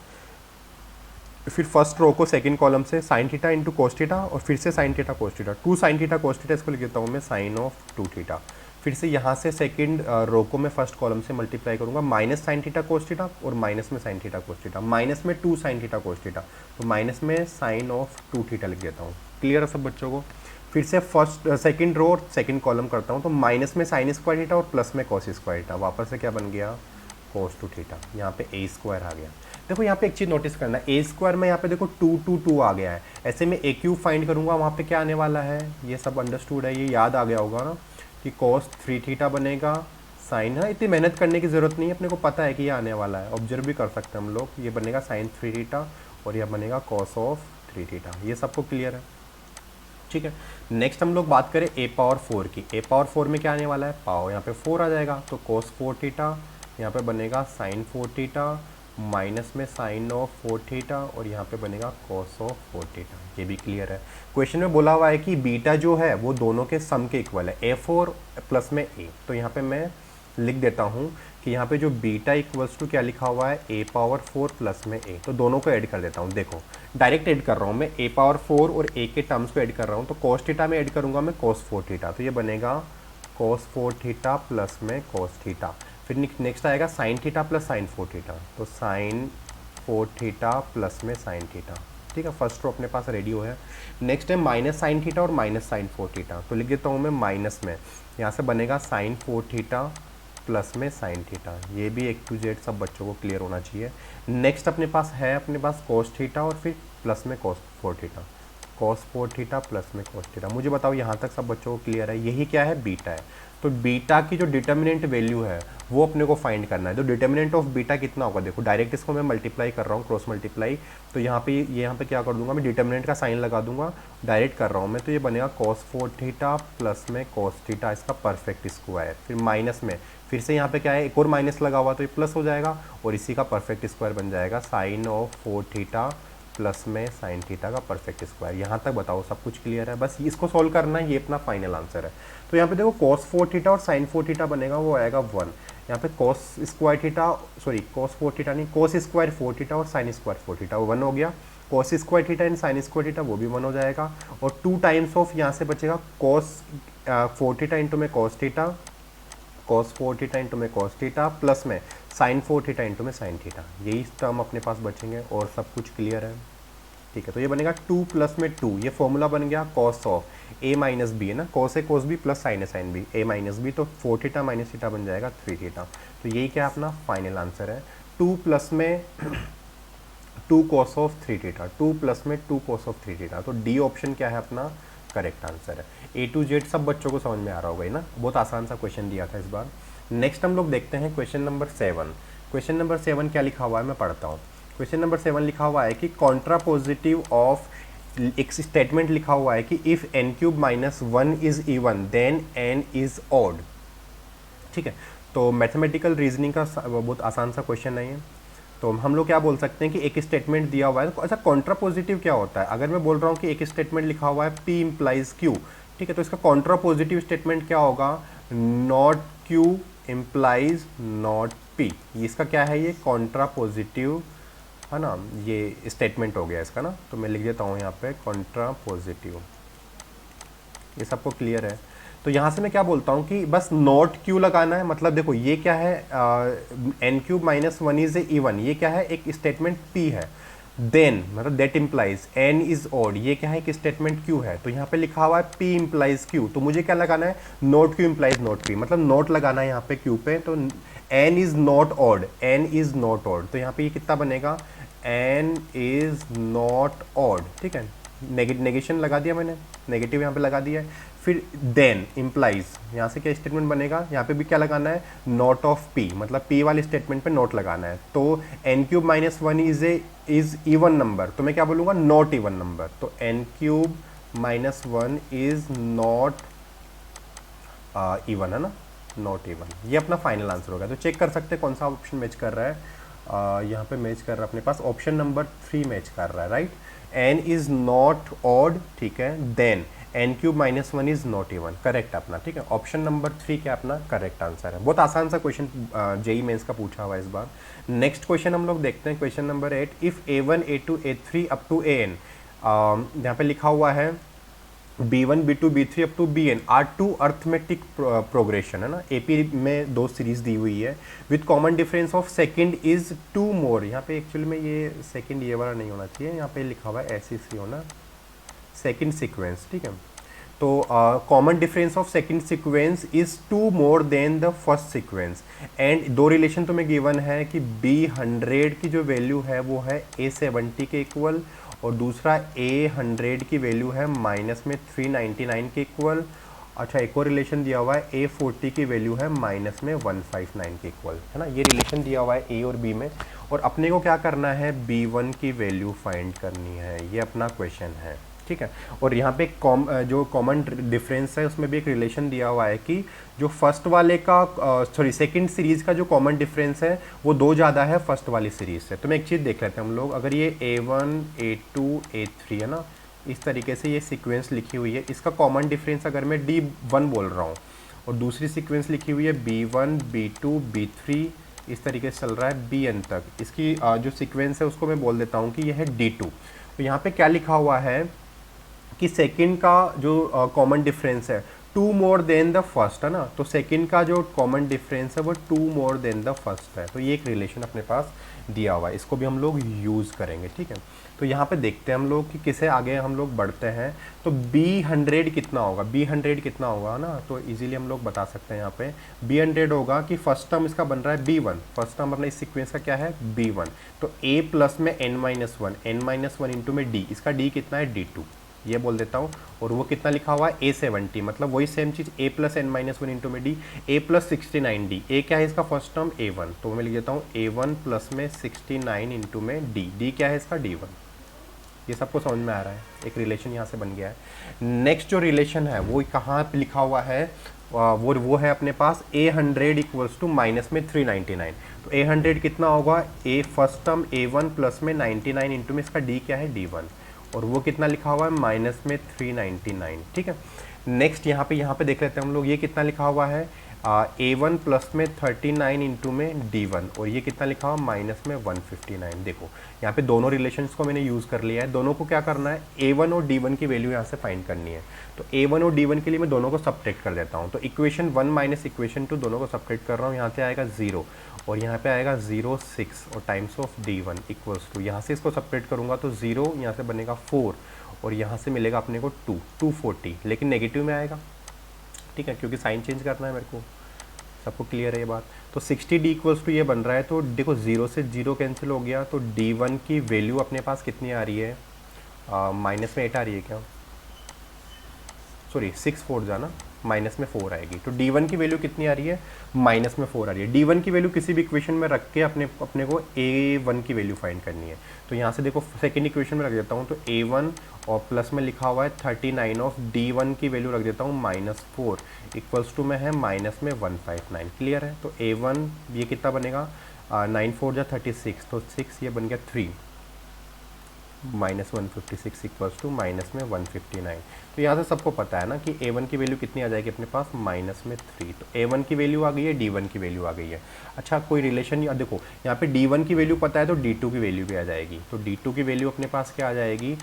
फिर फर्स्ट रो को सेकंड कॉलम से sine theta into cos theta, और फिर से sine theta cos theta, 2 sine theta cos theta, इसको लिख देता हूँ मैं साइन ऑफ 2 थीटा। फिर से यहाँ से सेकंड रो को मैं फर्स्ट कॉलम से मल्टीप्लाई करूँगा, minus sine theta cos theta और माइनस में sine theta cos theta, minus में 2 साइन थीटा कोस थीटा, तो माइनस में साइन ऑफ 2 थीटा लिख देता हूँ। क्लियर है सब बच्चों को। फिर से फर्स्ट सेकंड रो और सेकंड कॉलम करता हूँ, तो माइनस में साइन स्क्वायर थीटा और प्लस में कॉस स्क्वायर थीटा, वापस से क्या बन गया, कोस 2 थीटा। यहाँ पे ए स्क्वायर आ गया। देखो यहाँ पे एक चीज़ नोटिस करना है, ए स्क्वायर में यहाँ पे देखो 2 2 2 आ गया है, ऐसे में ए क्यूब फाइंड करूँगा, वहाँ पे क्या आने वाला है, ये सब अंडरस्टूड है, ये याद आ गया होगा ना कि cos 3 थीटा बनेगा, साइन है, इतनी मेहनत करने की ज़रूरत नहीं है, अपने को पता है कि ये आने वाला है, ऑब्जर्व भी कर सकते हैं हम लोग। ये बनेगा साइन 3 थीटा और यह बनेगा cos ऑफ 3 थीटा। ये सबको क्लियर है, ठीक है। नेक्स्ट हम लोग बात करें a⁴ की। a⁴ में क्या आने वाला है, पावर, यहाँ पे 4 आ जाएगा, तो cos 4 थीटा, यहाँ पे बनेगा साइन 4 थीटा माइनस में साइन ऑफ 4 थीटा, और यहाँ पे बनेगा cos ऑफ 4 थीटा। ये भी क्लियर है। क्वेश्चन में बोला हुआ है कि बीटा जो है वो दोनों के सम के इक्वल है, a4 प्लस में a, तो यहाँ पे मैं लिख देता हूँ कि यहाँ पे जो बीटा इक्वल्स टू क्या लिखा हुआ है, a⁴ प्लस में a, तो दोनों को ऐड कर देता हूँ। देखो डायरेक्ट ऐड कर रहा हूँ मैं, a⁴ और a के टर्म्स को ऐड कर रहा हूँ, तो cos थीटा में ऐड करूँगा मैं cos 4 थीटा, तो ये बनेगा cos 4 थीटा प्लस में cos थीटा। फिर नेक्स्ट आएगा sine theta plus sign 4 theta, तो साइन 4 थीटा प्लस में साइन थीटा, ठीक है। फर्स्ट रो अपने पास रेडी हो है। नेक्स्ट है माइनस साइन थीटा और माइनस साइन 4 थीटा, तो लिख देता हूँ मैं माइनस में, यहाँ से बनेगा साइन 4 थीटा प्लस में साइन थीटा। ये भी एक टू जेड सब बच्चों को क्लियर होना चाहिए। नेक्स्ट अपने पास कॉस थीटा और फिर प्लस में cos 4 theta, cos 4 theta plus में कॉस थीटा। मुझे बताओ यहाँ तक सब बच्चों को क्लियर है? यही क्या है? बीटा है। तो बीटा की जो डिटर्मिनेंट वैल्यू है वो अपने को फाइंड करना है। तो डिटर्मिनेंट ऑफ बीटा कितना होगा? देखो डायरेक्ट इसको मैं मल्टीप्लाई कर रहा हूँ, क्रॉस मल्टीप्लाई। तो यहाँ पे क्या कर दूंगा मैं? डिटर्मिनेंट का साइन लगा दूंगा, डायरेक्ट कर रहा हूँ मैं। तो ये बनेगा कॉस 4 थीटा प्लस में कॉस थीटा, इसका परफेक्ट स्क्वायर। फिर माइनस में फिर से यहाँ पे क्या है? एक और माइनस लगा हुआ तो ये प्लस हो जाएगा और इसी का परफेक्ट स्क्वायर बन जाएगा साइन ऑफ 4 थीटा प्लस में साइन थीटा का परफेक्ट स्क्वायर। यहाँ तक बताओ सब कुछ क्लियर है? बस इसको सॉल्व करना है, ये अपना फाइनल आंसर है। तो यहाँ पे देखो कॉस 4 थीटा और साइन 4 थीटा बनेगा, वो आएगा 1। यहाँ पे cos square theta, sorry cos 4 theta नहीं, कॉस स्क्वायर 4 थीटा और साइन स्क्वायर 4 थीटा, वो 1 हो गया। Cos square theta and sine square theta वो भी 1 हो जाएगा। और 2 टाइम्स ऑफ यहाँ से बचेगा कॉस 4 थीटा इंटू में cos theta, cos 4 theta into में कॉस थीटा प्लस में साइन 4 थीटा इंटू में साइन थीटा। यही टर्म अपने पास बचेंगे और सब कुछ क्लियर है। ठीक है, तो ये बनेगा 2 प्लस में 2, ये फॉर्मूला बन गया cos of A minus B, है ना, cos A cos B plus sine A sine B, A minus B, तो 4 थीटा माइनस थीटा बन जाएगा 3 थीटा। तो यही क्या अपना फाइनल आंसर है? 2 प्लस में 2 कॉस ऑफ 3 थीटा, 2 प्लस में 2 कॉस ऑफ 3 थीटा। तो डी ऑप्शन क्या है अपना करेक्ट आंसर है। ए टू जेड सब बच्चों को समझ में आ रहा होगा ना, बहुत आसान सा क्वेश्चन दिया था इस बार। नेक्स्ट हम लोग देखते हैं क्वेश्चन नंबर 7। क्वेश्चन नंबर 7 क्या लिखा हुआ है मैं पढ़ता हूँ। क्वेश्चन नंबर 7 लिखा हुआ है कि कॉन्ट्रापोजिटिव ऑफ, एक स्टेटमेंट लिखा हुआ है कि if n cube minus 1 is even then n is odd. ठीक है, तो मैथमेटिकल रीजनिंग का बहुत आसान सा क्वेश्चन है ये। तो हम लोग क्या बोल सकते हैं कि एक स्टेटमेंट दिया हुआ है, अच्छा कॉन्ट्रापोजिटिव क्या होता है? अगर मैं बोल रहा हूँ कि एक स्टेटमेंट लिखा हुआ है P इम्प्लाइज Q, ठीक है, तो इसका कॉन्ट्रापोजिटिव स्टेटमेंट क्या होगा? Not Q implies not P। इसका क्या है? ये कॉन्ट्रापोजिटिव है ना, ये स्टेटमेंट हो गया इसका ना। तो मैं लिख देता हूँ यहाँ पे कॉन्ट्रापोजिटिव। ये सबको क्लियर है? तो यहाँ से मैं क्या बोलता हूँ कि बस नॉट क्यू लगाना है। मतलब देखो ये क्या है? N cube minus 1 is even, ये क्या है? एक स्टेटमेंट P है। देन मतलब that implies n is odd, ये क्या है? एक स्टेटमेंट Q है। तो यहाँ पे लिखा हुआ है P इम्प्लाइज Q, तो मुझे क्या लगाना है? Not Q implies not P, मतलब नॉट लगाना है यहाँ पे Q पे। तो n is not odd, n is not odd, तो यहाँ पे ये कितना बनेगा? n is not odd. ठीक है, नेगेशन लगा दिया मैंने, नेगेटिव यहाँ पे लगा दिया है। फिर देन इम्प्लाइज, यहाँ से क्या स्टेटमेंट बनेगा? यहाँ पे भी क्या लगाना है? नॉट ऑफ P, मतलब P वाले स्टेटमेंट पे नॉट लगाना है। तो n cube minus 1 is even number, तो मैं क्या बोलूँगा? Not even number. तो n cube minus 1 is not even, है ना, नॉट इवन। ये अपना फाइनल आंसर होगा। तो चेक कर सकते हैं कौन सा ऑप्शन मैच कर रहा है। यहाँ पे मैच कर रहा है अपने पास ऑप्शन नंबर 3 मैच कर रहा है, right. n is not odd, ठीक है, then n cube minus 1 is not even, correct अपना। ठीक है, ऑप्शन नंबर 3 क्या अपना करेक्ट आंसर है। बहुत आसान सा क्वेश्चन जेई मेंस का पूछा हुआ है इस बार। नेक्स्ट क्वेश्चन हम लोग देखते हैं, question number 8। If a1 a2 a3 up to an, यहाँ पे लिखा हुआ है b1 b2 b3 up to bn are two arithmetic progression, है ना। एपी में 2 सीरीज दी हुई है with common difference of second is 2 more. यहाँ पे एक्चुअली में ये सेकंड ये वाला नहीं होना चाहिए, यहाँ पे लिखा हुआ है ऐसे ही होना, सेकंड सीक्वेंस। ठीक है, तो common difference of second sequence is 2 more than the first sequence. And 2 relation तुम्हें गिवन है कि B100 की जो वैल्यू है वो है A70 के इक्वल, और दूसरा A100 की वैल्यू है माइनस में 399 के इक्वल। अच्छा, एक और रिलेशन दिया हुआ है A40 की वैल्यू है माइनस में 159 के इक्वल, है ना। ये रिलेशन दिया हुआ है A और B में, और अपने को क्या करना है? B1 की वैल्यू फाइंड करनी है, ये अपना क्वेश्चन है। ठीक है, और यहाँ पे जो कॉमन डिफरेंस है उसमें भी एक रिलेशन दिया हुआ है कि जो फर्स्ट वाले का सॉरी सेकंड सीरीज़ का जो कॉमन डिफरेंस है वो 2 ज़्यादा है फर्स्ट वाली सीरीज़ से। तो मैं एक चीज़ देख लेते हैं हम लोग, अगर ये A1 A2 A3 है ना, इस तरीके से ये सीक्वेंस लिखी हुई है, इसका कॉमन डिफरेंस अगर मैं D1 बोल रहा हूँ और दूसरी सीक्वेंस लिखी हुई है B1 B2 B3, इस तरीके से चल रहा है Bn तक, इसकी जो सीक्वेंस है उसको मैं बोल देता हूँ कि यह है D2। तो यहाँ पे क्या लिखा हुआ है कि सेकंड का जो कॉमन डिफरेंस है two more than the first है ना, तो सेकंड का जो कॉमन डिफरेंस है वो two more than the first है। तो ये एक रिलेशन अपने पास दिया हुआ है, इसको भी हम लोग यूज़ करेंगे, ठीक है। तो यहाँ पे देखते हैं हम लोग कि किसे आगे हम लोग बढ़ते हैं। तो B100 कितना होगा, B100 कितना होगा ना, तो इजीली हम लोग बता सकते हैं। यहाँ पे B100 होगा कि फर्स्ट टर्म इसका बन रहा है B1, फर्स्ट टर्म अपना इस सीक्वेंस का क्या है B1, तो A प्लस में n-1 इंटू में D, इसका D कितना है D2, ये बोल देता हूँ। और वो कितना लिखा हुआ है A70, मतलब वही same cheese A plus n-1 into में D, A plus 69D, A क्या है इसका फर्स्ट टर्म A1, तो मैं लिख देता हूँ A1 प्लस में 69 इंटू में D, D क्या है इसका D1। ये सबको समझ में आ रहा है, एक रिलेशन यहाँ से बन गया है। नेक्स्ट जो रिलेशन है वो कहाँ पे लिखा हुआ है, वो है अपने पास A100 इक्वल्स टू माइनस में 399। तो A100 कितना होगा, A first term A1 plus में 99 इंटू में इसका D क्या है D1, और वो कितना लिखा हुआ है माइनस में 399, ठीक है। नेक्स्ट यहाँ पे देख लेते हैं हम लोग, ये कितना लिखा हुआ है A1 प्लस में 39 इंटू में D1, और ये कितना लिखा हुआ माइनस में 159। देखो यहाँ पे दोनों रिलेशंस को मैंने यूज़ कर लिया है, दोनों को क्या करना है, A1 और D1 की वैल्यू यहाँ से फाइंड करनी है। तो A1 और D1 के लिए मैं दोनों को सब्ट्रैक्ट कर देता हूँ। तो इक्वेशन 1 माइनस इक्वेशन 2 दोनों को सब्ट्रैक्ट कर रहा हूँ, यहाँ से आएगा 0 और यहाँ पे आएगा 0.6 और times of D1 equals to, यहाँ से इसको सब्ट्रैक्ट करूँगा तो 0 यहाँ से बनेगा 4 और यहाँ से मिलेगा अपने को 240, लेकिन नेगेटिव में आएगा, ठीक है, क्योंकि साइन चेंज करना है मेरे को। सबको क्लियर है ये बात। तो 60D इक्वल्स टू ये बन रहा है, तो देखो 0 से 0 कैंसिल हो गया, तो D1 की वैल्यू अपने पास कितनी आ रही है, माइनस में 8 आ रही है क्या, सॉरी 6 4 जाना, माइनस में 4 आएगी। तो D1 की वैल्यू कितनी आ रही है, माइनस में 4 आ रही है। D1 की वैल्यू किसी भी इक्वेशन में रख के अपने को A1 की वैल्यू फाइंड करनी है। तो यहाँ से देखो सेकंड इक्वेशन में रख देता हूँ, तो A1 और प्लस में लिखा हुआ है 39 ऑफ D1 की वैल्यू रख देता हूँ -4 इक्वल्स टू में है माइनस में 159। क्लियर है। तो A1 ये कितना बनेगा, 9 4 जा 36, तो 6 ये बन गया 3 -156 इक्वल्स टू माइनस में 159। तो यहाँ से सबको पता है ना कि A1 की वैल्यू कितनी आ जाएगी अपने पास, माइनस में 3। तो A1 की वैल्यू आ गई है, D1 की वैल्यू आ गई है। अच्छा कोई रिलेशन, या देखो यहाँ पे D1 की वैल्यू पता है तो D2 की वैल्यू भी आ जाएगी। तो D2 की वैल्यू अपने पास क्या आ जाएगी,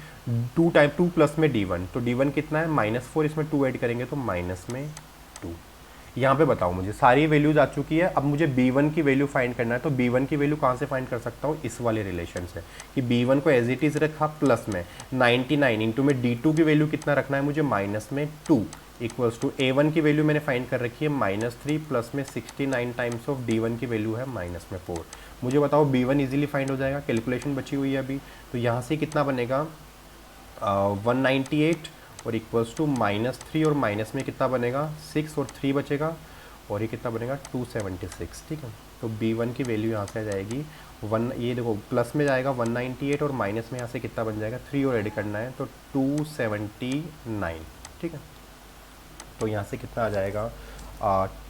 2 प्लस में D1, तो D1 कितना है -4, इसमें 2 ऐड करेंगे तो माइनस में 2। यहाँ पे बताओ मुझे सारी वैल्यूज आ चुकी है, अब मुझे B1 की वैल्यू फाइंड करना है। तो B1 की वैल्यू कहाँ से फाइंड कर सकता हूँ, इस वाले रिलेशन से, कि B1 को एज इट इज़ रखा प्लस में 99 इंटू में D2 की वैल्यू कितना रखना है मुझे, माइनस में 2 इक्वल्स टू A1 की वैल्यू मैंने फाइंड कर रखी है -3 प्लस में 69 टाइम्स ऑफ D1 की वैल्यू है माइनस में 4। मुझे बताओ B1 ईजिली फाइंड हो जाएगा, कैलकुलेशन बची हुई है अभी। तो यहाँ से कितना बनेगा 198 और इक्वल्स टू -3 और माइनस में कितना बनेगा 6 और 3 बचेगा और ये कितना बनेगा 276, ठीक है। तो B1 की वैल्यू यहाँ से आ जाएगी 1, ये देखो प्लस में जाएगा 198 और माइनस में यहाँ से कितना बन जाएगा 3 और ऐड करना है तो 279, ठीक है। तो यहाँ से कितना आ जाएगा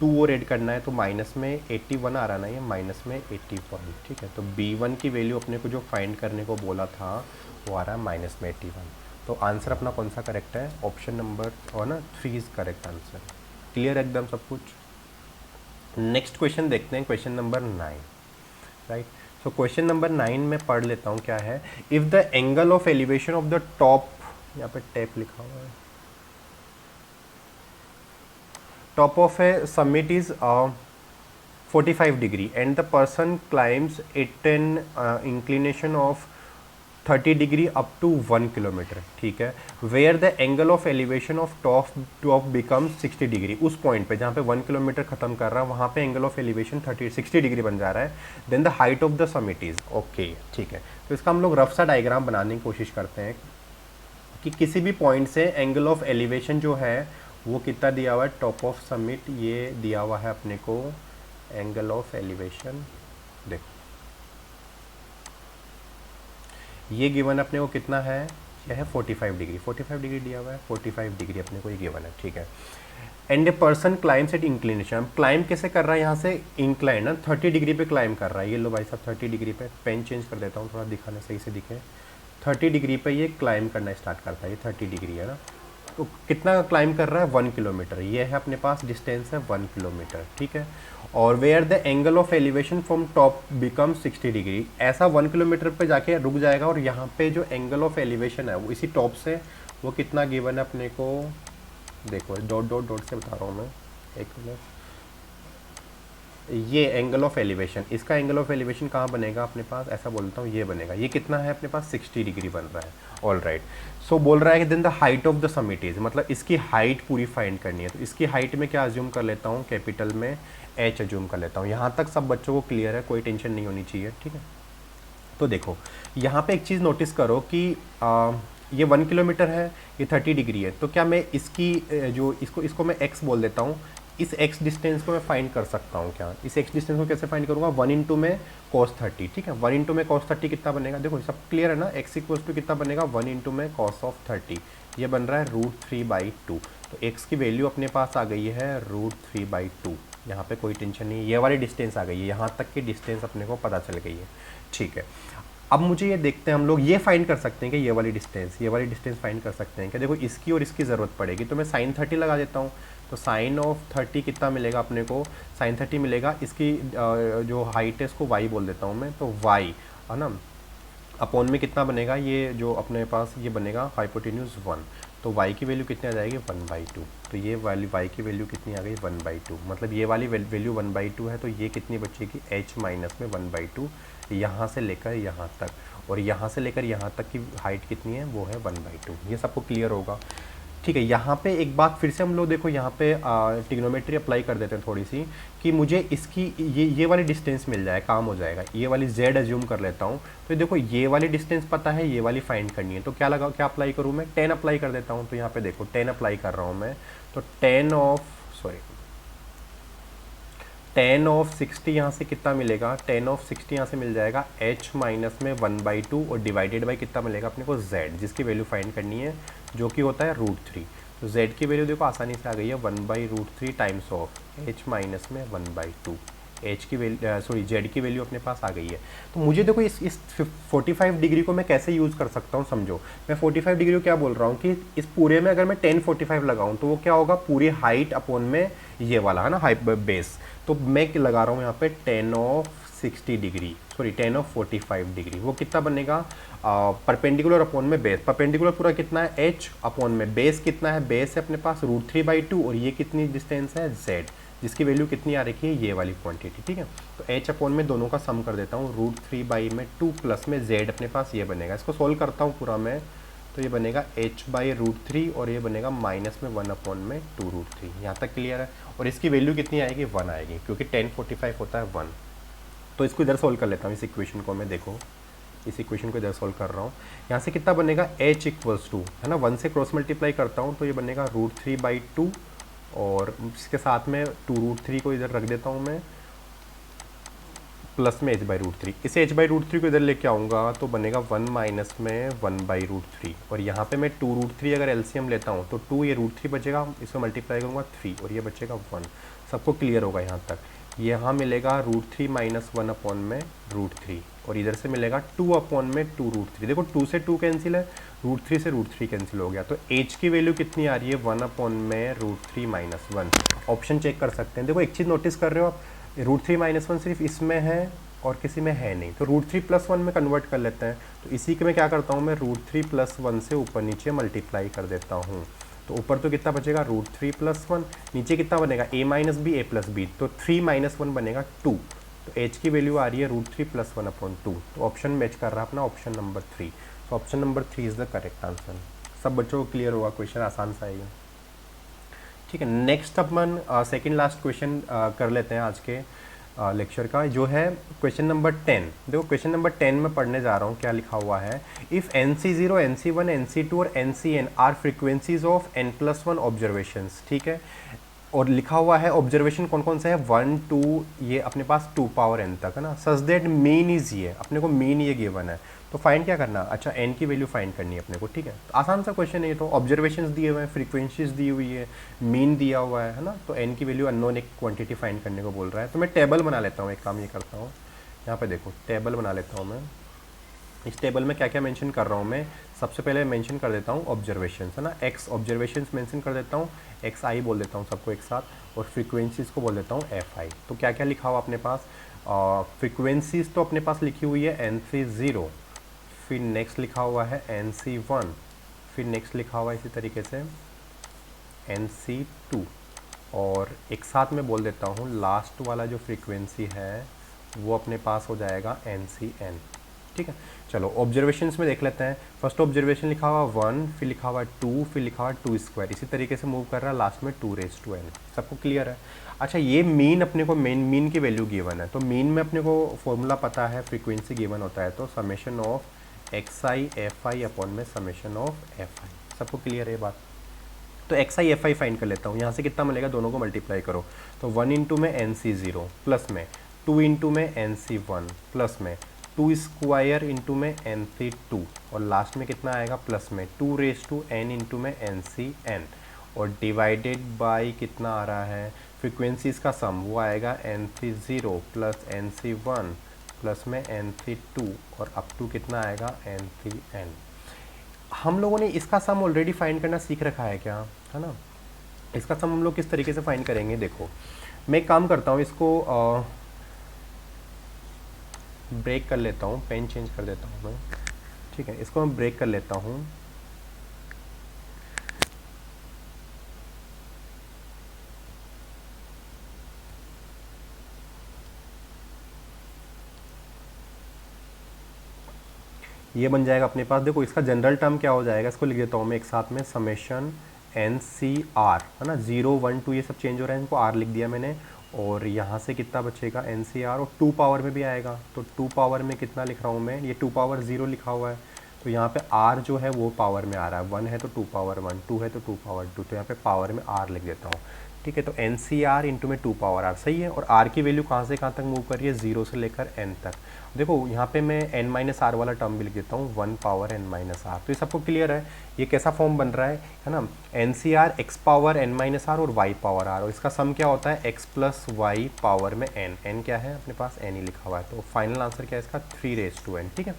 2 और ऐड करना है तो माइनस में 81 आ रहा ना, ये माइनस में 81, ठीक है। तो B1 की वैल्यू अपने को जो फाइंड करने को बोला था वो आ रहा है माइनस में 81। तो आंसर अपना कौन सा करेक्ट है, ऑप्शन नंबर और ना 3 इज़ करेक्ट आंसर। क्लियर एकदम सब कुछ। नेक्स्ट क्वेश्चन देखते हैं, question number 9, right. So question number 9 में पढ़ लेता हूँ क्या है। If the angle of elevation of the top, यहाँ पे टैप लिखा हुआ है, top of a summit is 45 degree and the person climbs at an inclination of 30 degree up to 1 kilometer, ठीक है। where the angle of elevation of top becomes 60 degree, उस point पे जहाँ पे 1 किलोमीटर खत्म कर रहा है वहाँ पे एंगल ऑफ एलिवेशन 60 डिग्री बन जा रहा है। Then the height of the summit is, okay ठीक है। तो इसका हम लोग रफ सा डायग्राम बनाने की कोशिश करते हैं कि किसी भी पॉइंट से एंगल ऑफ एलिवेशन जो है वो कितना दिया हुआ है, टॉप ऑफ समिट ये दिया हुआ है अपने को एंगल ऑफ एलिवेशन। देखो ये गिवन अपने को कितना है, यह है 45 डिग्री, 45 डिग्री दिया हुआ है, 45 डिग्री अपने को ये गिवन है, ठीक है। And a person climbs at inclination, climb कैसे कर रहा है यहाँ से, इंक्लाइन ना 30 डिग्री पे क्लाइम कर रहा है। ये लो भाई साहब 30 डिग्री पे, पेन चेंज कर देता हूँ थोड़ा दिखाने सही से दिखे। 30 डिग्री पे ये क्लाइम करना स्टार्ट करता है, ये 30 डिग्री है ना। तो कितना क्लाइम कर रहा है, 1 किलोमीटर, ये है अपने पास डिस्टेंस है 1 किलोमीटर, ठीक है। और where the angle of elevation from top become 60 degree, ऐसा 1 किलोमीटर पे जाके रुक जाएगा और यहाँ पे जो एंगल ऑफ एलिवेशन है वो इसी टॉप से वो कितना गिवन है अपने को देखो डॉट डॉट डॉट से बता रहा हूँ मैं, एक मिनट। ये एंगल ऑफ एलिवेशन, इसका एंगल ऑफ एलिवेशन कहाँ बनेगा अपने पास, ऐसा बोलता हूँ, ये बनेगा। ये कितना है अपने पास, 60 डिग्री बन रहा है। All right. सो बोल रहा है कि then the height of the summit is, मतलब इसकी हाइट पूरी फाइंड करनी है। तो इसकी हाइट में क्या अज्यूम कर लेता हूँ, कैपिटल में एच अज्यूम कर लेता हूँ। यहाँ तक सब बच्चों को क्लियर है, कोई टेंशन नहीं होनी चाहिए, ठीक है। तो देखो यहाँ पे एक चीज़ नोटिस करो कि ये 1 किलोमीटर है, ये 30 डिग्री है। तो क्या मैं इसकी जो इसको इसको मैं x बोल देता हूँ, इस x डिस्टेंस को मैं फाइंड कर सकता हूँ क्या, इस x डिस्टेंस को कैसे फाइंड करूँगा, 1 इंटू में cos 30, ठीक है। 1 इंटू में cos 30 कितना बनेगा, देखो सब क्लियर है ना, x इक्वल्स टू कितना बनेगा, 1 इंटू में cos ऑफ 30, ये बन रहा है √3/2। तो x की वैल्यू अपने पास आ गई है √3/2। यहाँ पे कोई टेंशन नहीं, ये वाली डिस्टेंस आ गई है, यहाँ तक की डिस्टेंस अपने को पता चल गई है, ठीक है। अब मुझे ये देखते हैं हम लोग, ये फाइंड कर सकते हैं कि ये वाली डिस्टेंस फाइंड कर सकते हैं कि देखो इसकी और इसकी ज़रूरत पड़ेगी। तो मैं sin 30 लगा देता हूँ। तो साइन ऑफ 30 कितना मिलेगा अपने को, sin 30 मिलेगा, इसकी जो हाइट है इसको y बोल देता हूँ मैं, तो y है ना, अपॉन में कितना बनेगा, ये जो अपने पास ये बनेगा हाइपोटेन्यूज 1। तो y की वैल्यू कितनी आ जाएगी, 1/2। तो ये वाली y की वैल्यू कितनी आ गई, 1/2। मतलब ये वाली वैल्यू 1/2 है, तो ये कितनी बचेगी, h माइनस में 1/2, यहाँ से लेकर यहाँ तक, और यहाँ से लेकर यहाँ तक की हाइट कितनी है, वो है 1/2। ये सबको क्लियर होगा, ठीक है। यहाँ पे एक बात फिर से हम लोग देखो, यहाँ पे टिग्नोमेट्री अप्लाई कर देते हैं थोड़ी सी, कि मुझे इसकी ये वाली डिस्टेंस मिल जाए, काम हो जाएगा। ये वाली z अज्यूम कर लेता हूँ। तो देखो ये वाली डिस्टेंस पता है, ये वाली फाइंड करनी है। तो क्या अप्लाई करूँ मैं, 10 अप्लाई कर देता हूँ। तो यहाँ पे देखो 10 अप्लाई कर रहा हूँ मैं। तो 10 ऑफ 60 यहाँ से कितना मिलेगा, 10 ऑफ 60 यहाँ से मिल जाएगा h माइनस में 1/2, और डिवाइडेड बाई कितना मिलेगा अपने को, z, जिसकी वैल्यू फाइंड करनी है, जो कि होता है √3। तो z की वैल्यू देखो आसानी से आ गई है, 1/√3 टाइम्स ऑफ h माइनस में 1/2। h की वैल्यू z की वैल्यू अपने पास आ गई है। तो मुझे देखो इस 45 डिग्री को मैं कैसे यूज़ कर सकता हूँ, समझो। मैं 45 डिग्री को क्या बोल रहा हूँ कि इस पूरे में अगर मैं 1045 लगाऊँ तो वो क्या होगा, पूरी हाइट अपॉन में ये वाला है ना, हाइट बेस। तो मैं लगा रहा हूँ यहाँ पे 10 ऑफ 60 डिग्री, 10 ऑफ 45 डिग्री। वो कितना बनेगा, परपेंडिकुलर अपॉन में बेस। परपेंडिकुलर पूरा कितना है, h अपॉन में बेस कितना है, बेस है अपने पास √3/2, और ये कितनी डिस्टेंस है, z, जिसकी वैल्यू कितनी आ रखी है, ये वाली क्वांटिटी, ठीक है। तो h अपॉन में दोनों का सम कर देता हूँ, √3/2 प्लस में z अपने पास ये बनेगा। इसको सोल्व करता हूँ पूरा मैं, तो ये बनेगा h/√3, और ये बनेगा माइनस में 1/2√3। यहाँ तक क्लियर है। और इसकी वैल्यू कितनी आएगी, 1 आएगी, क्योंकि 1045 होता है 1। तो इसको इधर सोल्व कर लेता हूँ, इस इक्वेशन को मैं, देखो इस इक्वेशन को इधर सोल्व कर रहा हूँ। यहाँ से कितना बनेगा, h इक्वल्स टू, है ना, 1 से क्रॉस मल्टीप्लाई करता हूँ, तो ये बनेगा √3/2, और इसके साथ में 2√3 को इधर रख देता हूँ मैं, प्लस में h/√3। इसे h/√3 को इधर लेके आऊँगा तो बनेगा 1 माइनस में 1/√3, और यहाँ पे मैं 2√3 अगर एलसीएम लेता हूँ तो 2, ये √3 बचेगा, इसको मल्टीप्लाई करूँगा 3, और ये बचेगा 1। सबको क्लियर होगा यहाँ तक। यहाँ मिलेगा √3 माइनस 1 अपॉन में √3, और इधर से मिलेगा 2 अपॉन में 2√3। देखो 2 से 2 कैंसिल है, √3 से √3 कैंसिल हो गया। तो h की वैल्यू कितनी आ रही है, 1 अपॉन में √3 माइनस 1। ऑप्शन चेक कर सकते हैं। देखो एक चीज़ नोटिस कर रहे हो आप, √3 माइनस 1 सिर्फ इसमें है और किसी में है नहीं, तो √3 प्लस 1 में कन्वर्ट कर लेते हैं। तो इसी के मैं क्या करता हूँ, मैं √3 प्लस 1 से ऊपर नीचे मल्टीप्लाई कर देता हूँ। तो ऊपर तो कितना बचेगा, √3 प्लस 1, नीचे कितना बनेगा, a minus B, a plus B, तो 3 माइनस 1 बनेगा 2। तो h की वैल्यू आ रही है √3 प्लस 1 अपॉन 2। तो ऑप्शन मैच कर रहा है अपना, ऑप्शन नंबर 3। तो option number 3 is the correct answer. सब बच्चों को क्लियर होगा, क्वेश्चन आसान सा है ये, ठीक है। नेक्स्ट अपन सेकंड लास्ट क्वेश्चन कर लेते हैं आज के लेक्चर का, जो है क्वेश्चन नंबर 10। देखो क्वेश्चन नंबर 10 में पढ़ने जा रहा हूँ, क्या लिखा हुआ है, इफ़ NC0, NC1, NC2 और NCN are frequencies of n+1 observations, ठीक है। और लिखा हुआ है ऑब्जर्वेशन कौन कौन से है, 1 2, ये अपने पास 2 पावर n तक है ना, सच दैट मीन इज ये, अपने को मीन ये गिवन है। तो फाइंड क्या करना, अच्छा n की वैल्यू फाइंड करनी है अपने को, ठीक है। तो आसान सा क्वेश्चन है ये, तो ऑब्जर्वेशंस दिए हुए हैं, फ्रीक्वेंसीज दी हुई है, मीन दिया हुआ है ना, तो n की वैल्यू अननोन एक क्वांटिटी फाइंड करने को बोल रहा है। तो मैं टेबल बना लेता हूँ, एक काम ये करता हूँ, यहाँ पे देखो टेबल बना लेता हूँ मैं। इस टेबल में क्या क्या मेंशन कर रहा हूँ मैं, सबसे पहले मेंशन कर देता हूँ ऑब्जर्वेशंस, है ना, x ऑब्जर्वेशंस मेंशन कर देता हूँ, xi बोल देता हूँ सबको एक साथ, और फ्रीक्वेंसीज को बोल देता हूँ fi। तो क्या क्या लिखा हुआ अपने पास, फ्रीक्वेंसीज तो अपने पास लिखी हुई है NC0, फिर नेक्स्ट लिखा हुआ है NC1, फिर नेक्स्ट लिखा हुआ है इसी तरीके से NC2 और एक साथ में बोल देता हूँ लास्ट वाला जो फ्रीक्वेंसी है वो अपने पास हो जाएगा NCN। ठीक है, चलो ऑब्जर्वेशंस में देख लेते हैं। फर्स्ट ऑब्जर्वेशन लिखा हुआ 1, फिर लिखा हुआ 2, फिर लिखा हुआ 2 स्क्वायर, इसी तरीके से मूव कर रहा है, लास्ट में 2n। सबको क्लियर है? अच्छा, ये मीन अपने को मीन की वैल्यू गिवन है, तो मीन में अपने को फॉर्मूला पता है, फ्रीक्वेंसी गिवन होता है तो summation of xi fi upon में समेशन ऑफ fi। सबको क्लियर है ये बात? तो xi fi फाइंड कर लेता हूँ। यहाँ से कितना मिलेगा, दोनों को मल्टीप्लाई करो तो 1 इंटू में NC0 प्लस में 2 इंटू में NC1 प्लस में 2 स्क्वायर इंटू में NC2 और लास्ट में कितना आएगा प्लस में 2 रेज टू n इंटू में NCN और डिवाइडेड बाई कितना आ रहा है फ्रीक्वेंसीज का सम, वो आएगा NC0 प्लस NC1 प्लस में NC2 और अप टू कितना आएगा NCN। हम लोगों ने इसका सम ऑलरेडी फाइंड करना सीख रखा है क्या, है ना? इसका सम हम लोग किस तरीके से फाइंड करेंगे, देखो मैं एक काम करता हूँ, इसको ब्रेक कर लेता हूँ, पेन चेंज कर देता हूँ मैं। ठीक है, इसको मैं ब्रेक कर लेता हूँ। ये बन जाएगा अपने पास, देखो इसका जनरल टर्म क्या हो जाएगा, इसको लिख देता हूँ मैं एक साथ में, समेशन NCR, है ना, 0 1 2 ये सब चेंज हो रहा है, इनको R लिख दिया मैंने और यहाँ से कितना बचेगा NCR और 2 पावर में भी आएगा, तो 2 पावर में कितना लिख रहा हूँ मैं, ये 2 पावर 0 लिखा हुआ है तो यहाँ पे R जो है वो पावर में आ रहा है, 1 है तो 2 पावर 1, 2 है तो 2 पावर 2, तो यहाँ पे पावर में R लिख देता हूँ। ठीक है, तो NCR इंटू में 2 पावर R सही है। और R की वैल्यू कहाँ से कहाँ तक मूव कर रही है, 0 से लेकर n तक। देखो यहाँ पे मैं n-r वाला टर्म भी लिख देता हूँ, 1 पावर n-r। तो ये सबको क्लियर है, ये कैसा फॉर्म बन रहा है ना, NCR x पावर n-r और y पावर r, और इसका सम क्या होता है x प्लस वाई पावर में n क्या है अपने पास, n ही लिखा हुआ है, तो फाइनल आंसर क्या है इसका 3n। ठीक है,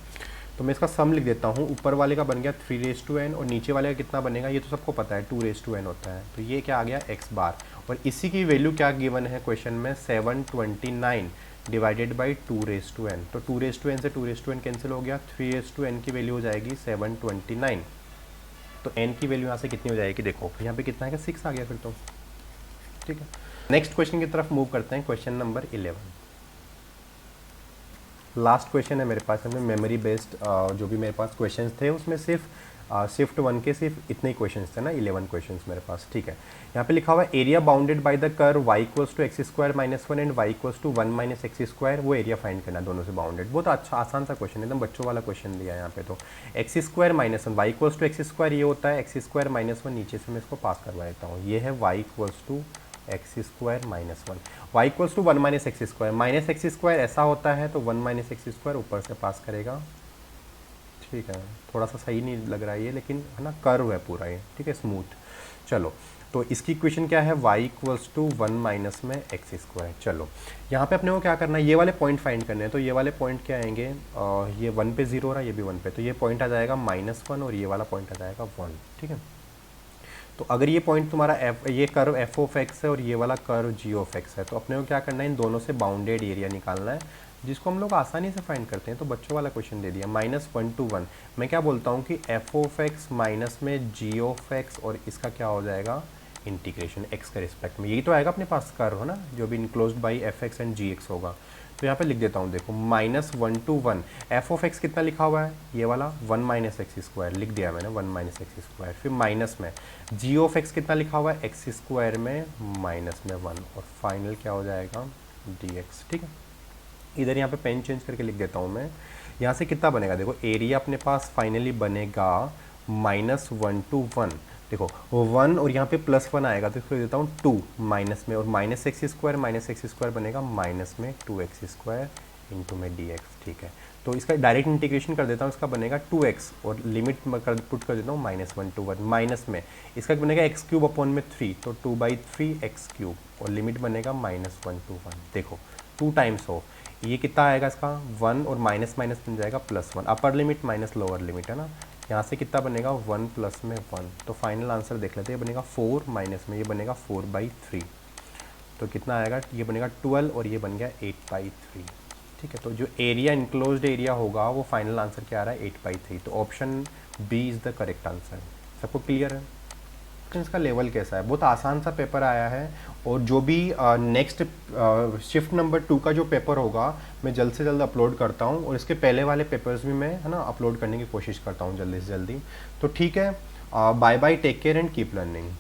तो मैं इसका सम लिख देता हूँ, ऊपर वाले का बन गया 3n और नीचे वाले का कितना बनेगा ये तो सबको पता है 2n होता है, तो ये क्या आ गया x बार, और इसी की वैल्यू क्या गिवन है क्वेश्चन में, 729 डिवाइडेड बाई 2n, तो 2n से 2n कैंसिल हो गया, 3n की वैल्यू हो जाएगी 729, तो n की वैल्यू यहाँ से कितनी हो जाएगी, देखो यहाँ पे कितना है, 6 आ गया फिर तो। ठीक है, नेक्स्ट क्वेश्चन की तरफ मूव करते हैं, क्वेश्चन नंबर 11। लास्ट क्वेश्चन है मेरे पास, हमें मेमोरी बेस्ड जो भी मेरे पास क्वेश्चंस थे उसमें सिर्फ शिफ्ट 1 के सिर्फ इतने ही क्वेश्चंस थे ना, 11 क्वेश्चंस मेरे पास। ठीक है, यहाँ पे लिखा हुआ है area bounded by the curve y equals to x square minus 1 and y equals to 1 minus x square, वो एरिया फाइंड करना दोनों से बाउंडेड। बहुत अच्छा आसान सा क्वेश्चन है, एकदम बच्चों वाला क्वेश्चन दिया है यहाँ पे। तो x square minus 1 y equals to x square ये होता है एक्स स्क्वायर माइनस 1, नीचे से मैं इसको पास करवा देता हूँ, ये है y equals to x square minus 1, y equals to 1 minus x square, minus x square ऐसा होता है तो 1 माइनस एक्स स्क्वायर ऊपर से पास करेगा। ठीक है, थोड़ा सा सही नहीं लग रहा है ये, लेकिन है ना कर्व है पूरा ये, ठीक है, स्मूथ। चलो, तो इसकी इक्वेशन क्या है, y इक्वल्स टू 1 माइनस में एक्स स्क्वायर। चलो यहाँ पे अपने को क्या करना है, ये वाले पॉइंट फाइंड करने हैं, तो ये वाले पॉइंट क्या आएंगे, ये 1 पे 0 हो रहा है, ये भी 1 पे, तो ये पॉइंट आ जाएगा -1 और ये वाला पॉइंट आ जाएगा 1। ठीक है, तो अगर ये पॉइंट तुम्हारा ये कर्व एफ ऑफ एक्स है और ये वाला कर्व जी ऑफ एक्स है, तो अपने को क्या करना है, इन दोनों से बाउंडेड एरिया निकालना है, जिसको हम लोग आसानी से फाइंड करते हैं। तो बच्चों वाला क्वेश्चन दे दिया, -1 to 1, मैं क्या बोलता हूँ कि एफ ऑफ एक्स माइनस में जी ऑफ एक्स और इसका क्या हो जाएगा इंटीग्रेशन एक्स के रिस्पेक्ट में, यही तो आएगा अपने पास कर्व, है ना, जो भी enclosed by f x and g x होगा। तो यहाँ पे लिख देता हूँ, देखो -1 to 1, एफ ऑफ एक्स कितना लिखा हुआ है, ये वाला 1 माइनस एक्स स्क्वायर लिख दिया मैंने, 1 माइनस एक्स स्क्वायर, फिर माइनस में जी ऑफ एक्स कितना लिखा हुआ है, एक्स स्क्वायर में माइनस में 1, और फाइनल क्या हो जाएगा डी एक्स। ठीक है, इधर यहाँ पे पेन चेंज करके लिख देता हूँ मैं, यहाँ से कितना बनेगा, देखो एरिया अपने पास फाइनली बनेगा -1 to 1, देखो 1 और यहाँ पे +1 आएगा, तो इसको देता हूँ 2 माइनस में, और माइनस एक्स स्क्वायर बनेगा माइनस में 2x स्क्वायर इंटू में dx। ठीक है, तो इसका डायरेक्ट इंटीग्रेशन कर देता हूँ, इसका बनेगा 2x और लिमिट पुट कर देता हूँ -1 to 1, माइनस में इसका बनेगा x³ अपॉन में 3, तो 2/3x³ और लिमिट बनेगा -1 to 1। देखो 2 टाइम्स हो, ये कितना आएगा इसका 1 और माइनस माइनस बन जाएगा +1, upper limit minus lower limit, है ना, यहाँ से कितना बनेगा 1 प्लस में 1, तो फाइनल आंसर देख लेते हैं, ये बनेगा 4 माइनस में ये बनेगा 4/3, तो कितना आएगा, ये बनेगा 12 और ये बन गया 8/3। ठीक है, तो जो एरिया इनक्लोज्ड एरिया होगा वो फाइनल आंसर क्या आ रहा है 8/3, तो option B is the correct answer. सबको क्लियर है? क्वेश्चंस का लेवल कैसा है। बहुत आसान सा पेपर आया है, और जो भी नेक्स्ट शिफ्ट नंबर 2 का जो पेपर होगा मैं जल्द से जल्द अपलोड करता हूँ, और इसके पहले वाले पेपर्स भी मैं है ना अपलोड करने की कोशिश करता हूँ जल्दी से जल्दी। तो ठीक है, bye bye, take care and keep learning.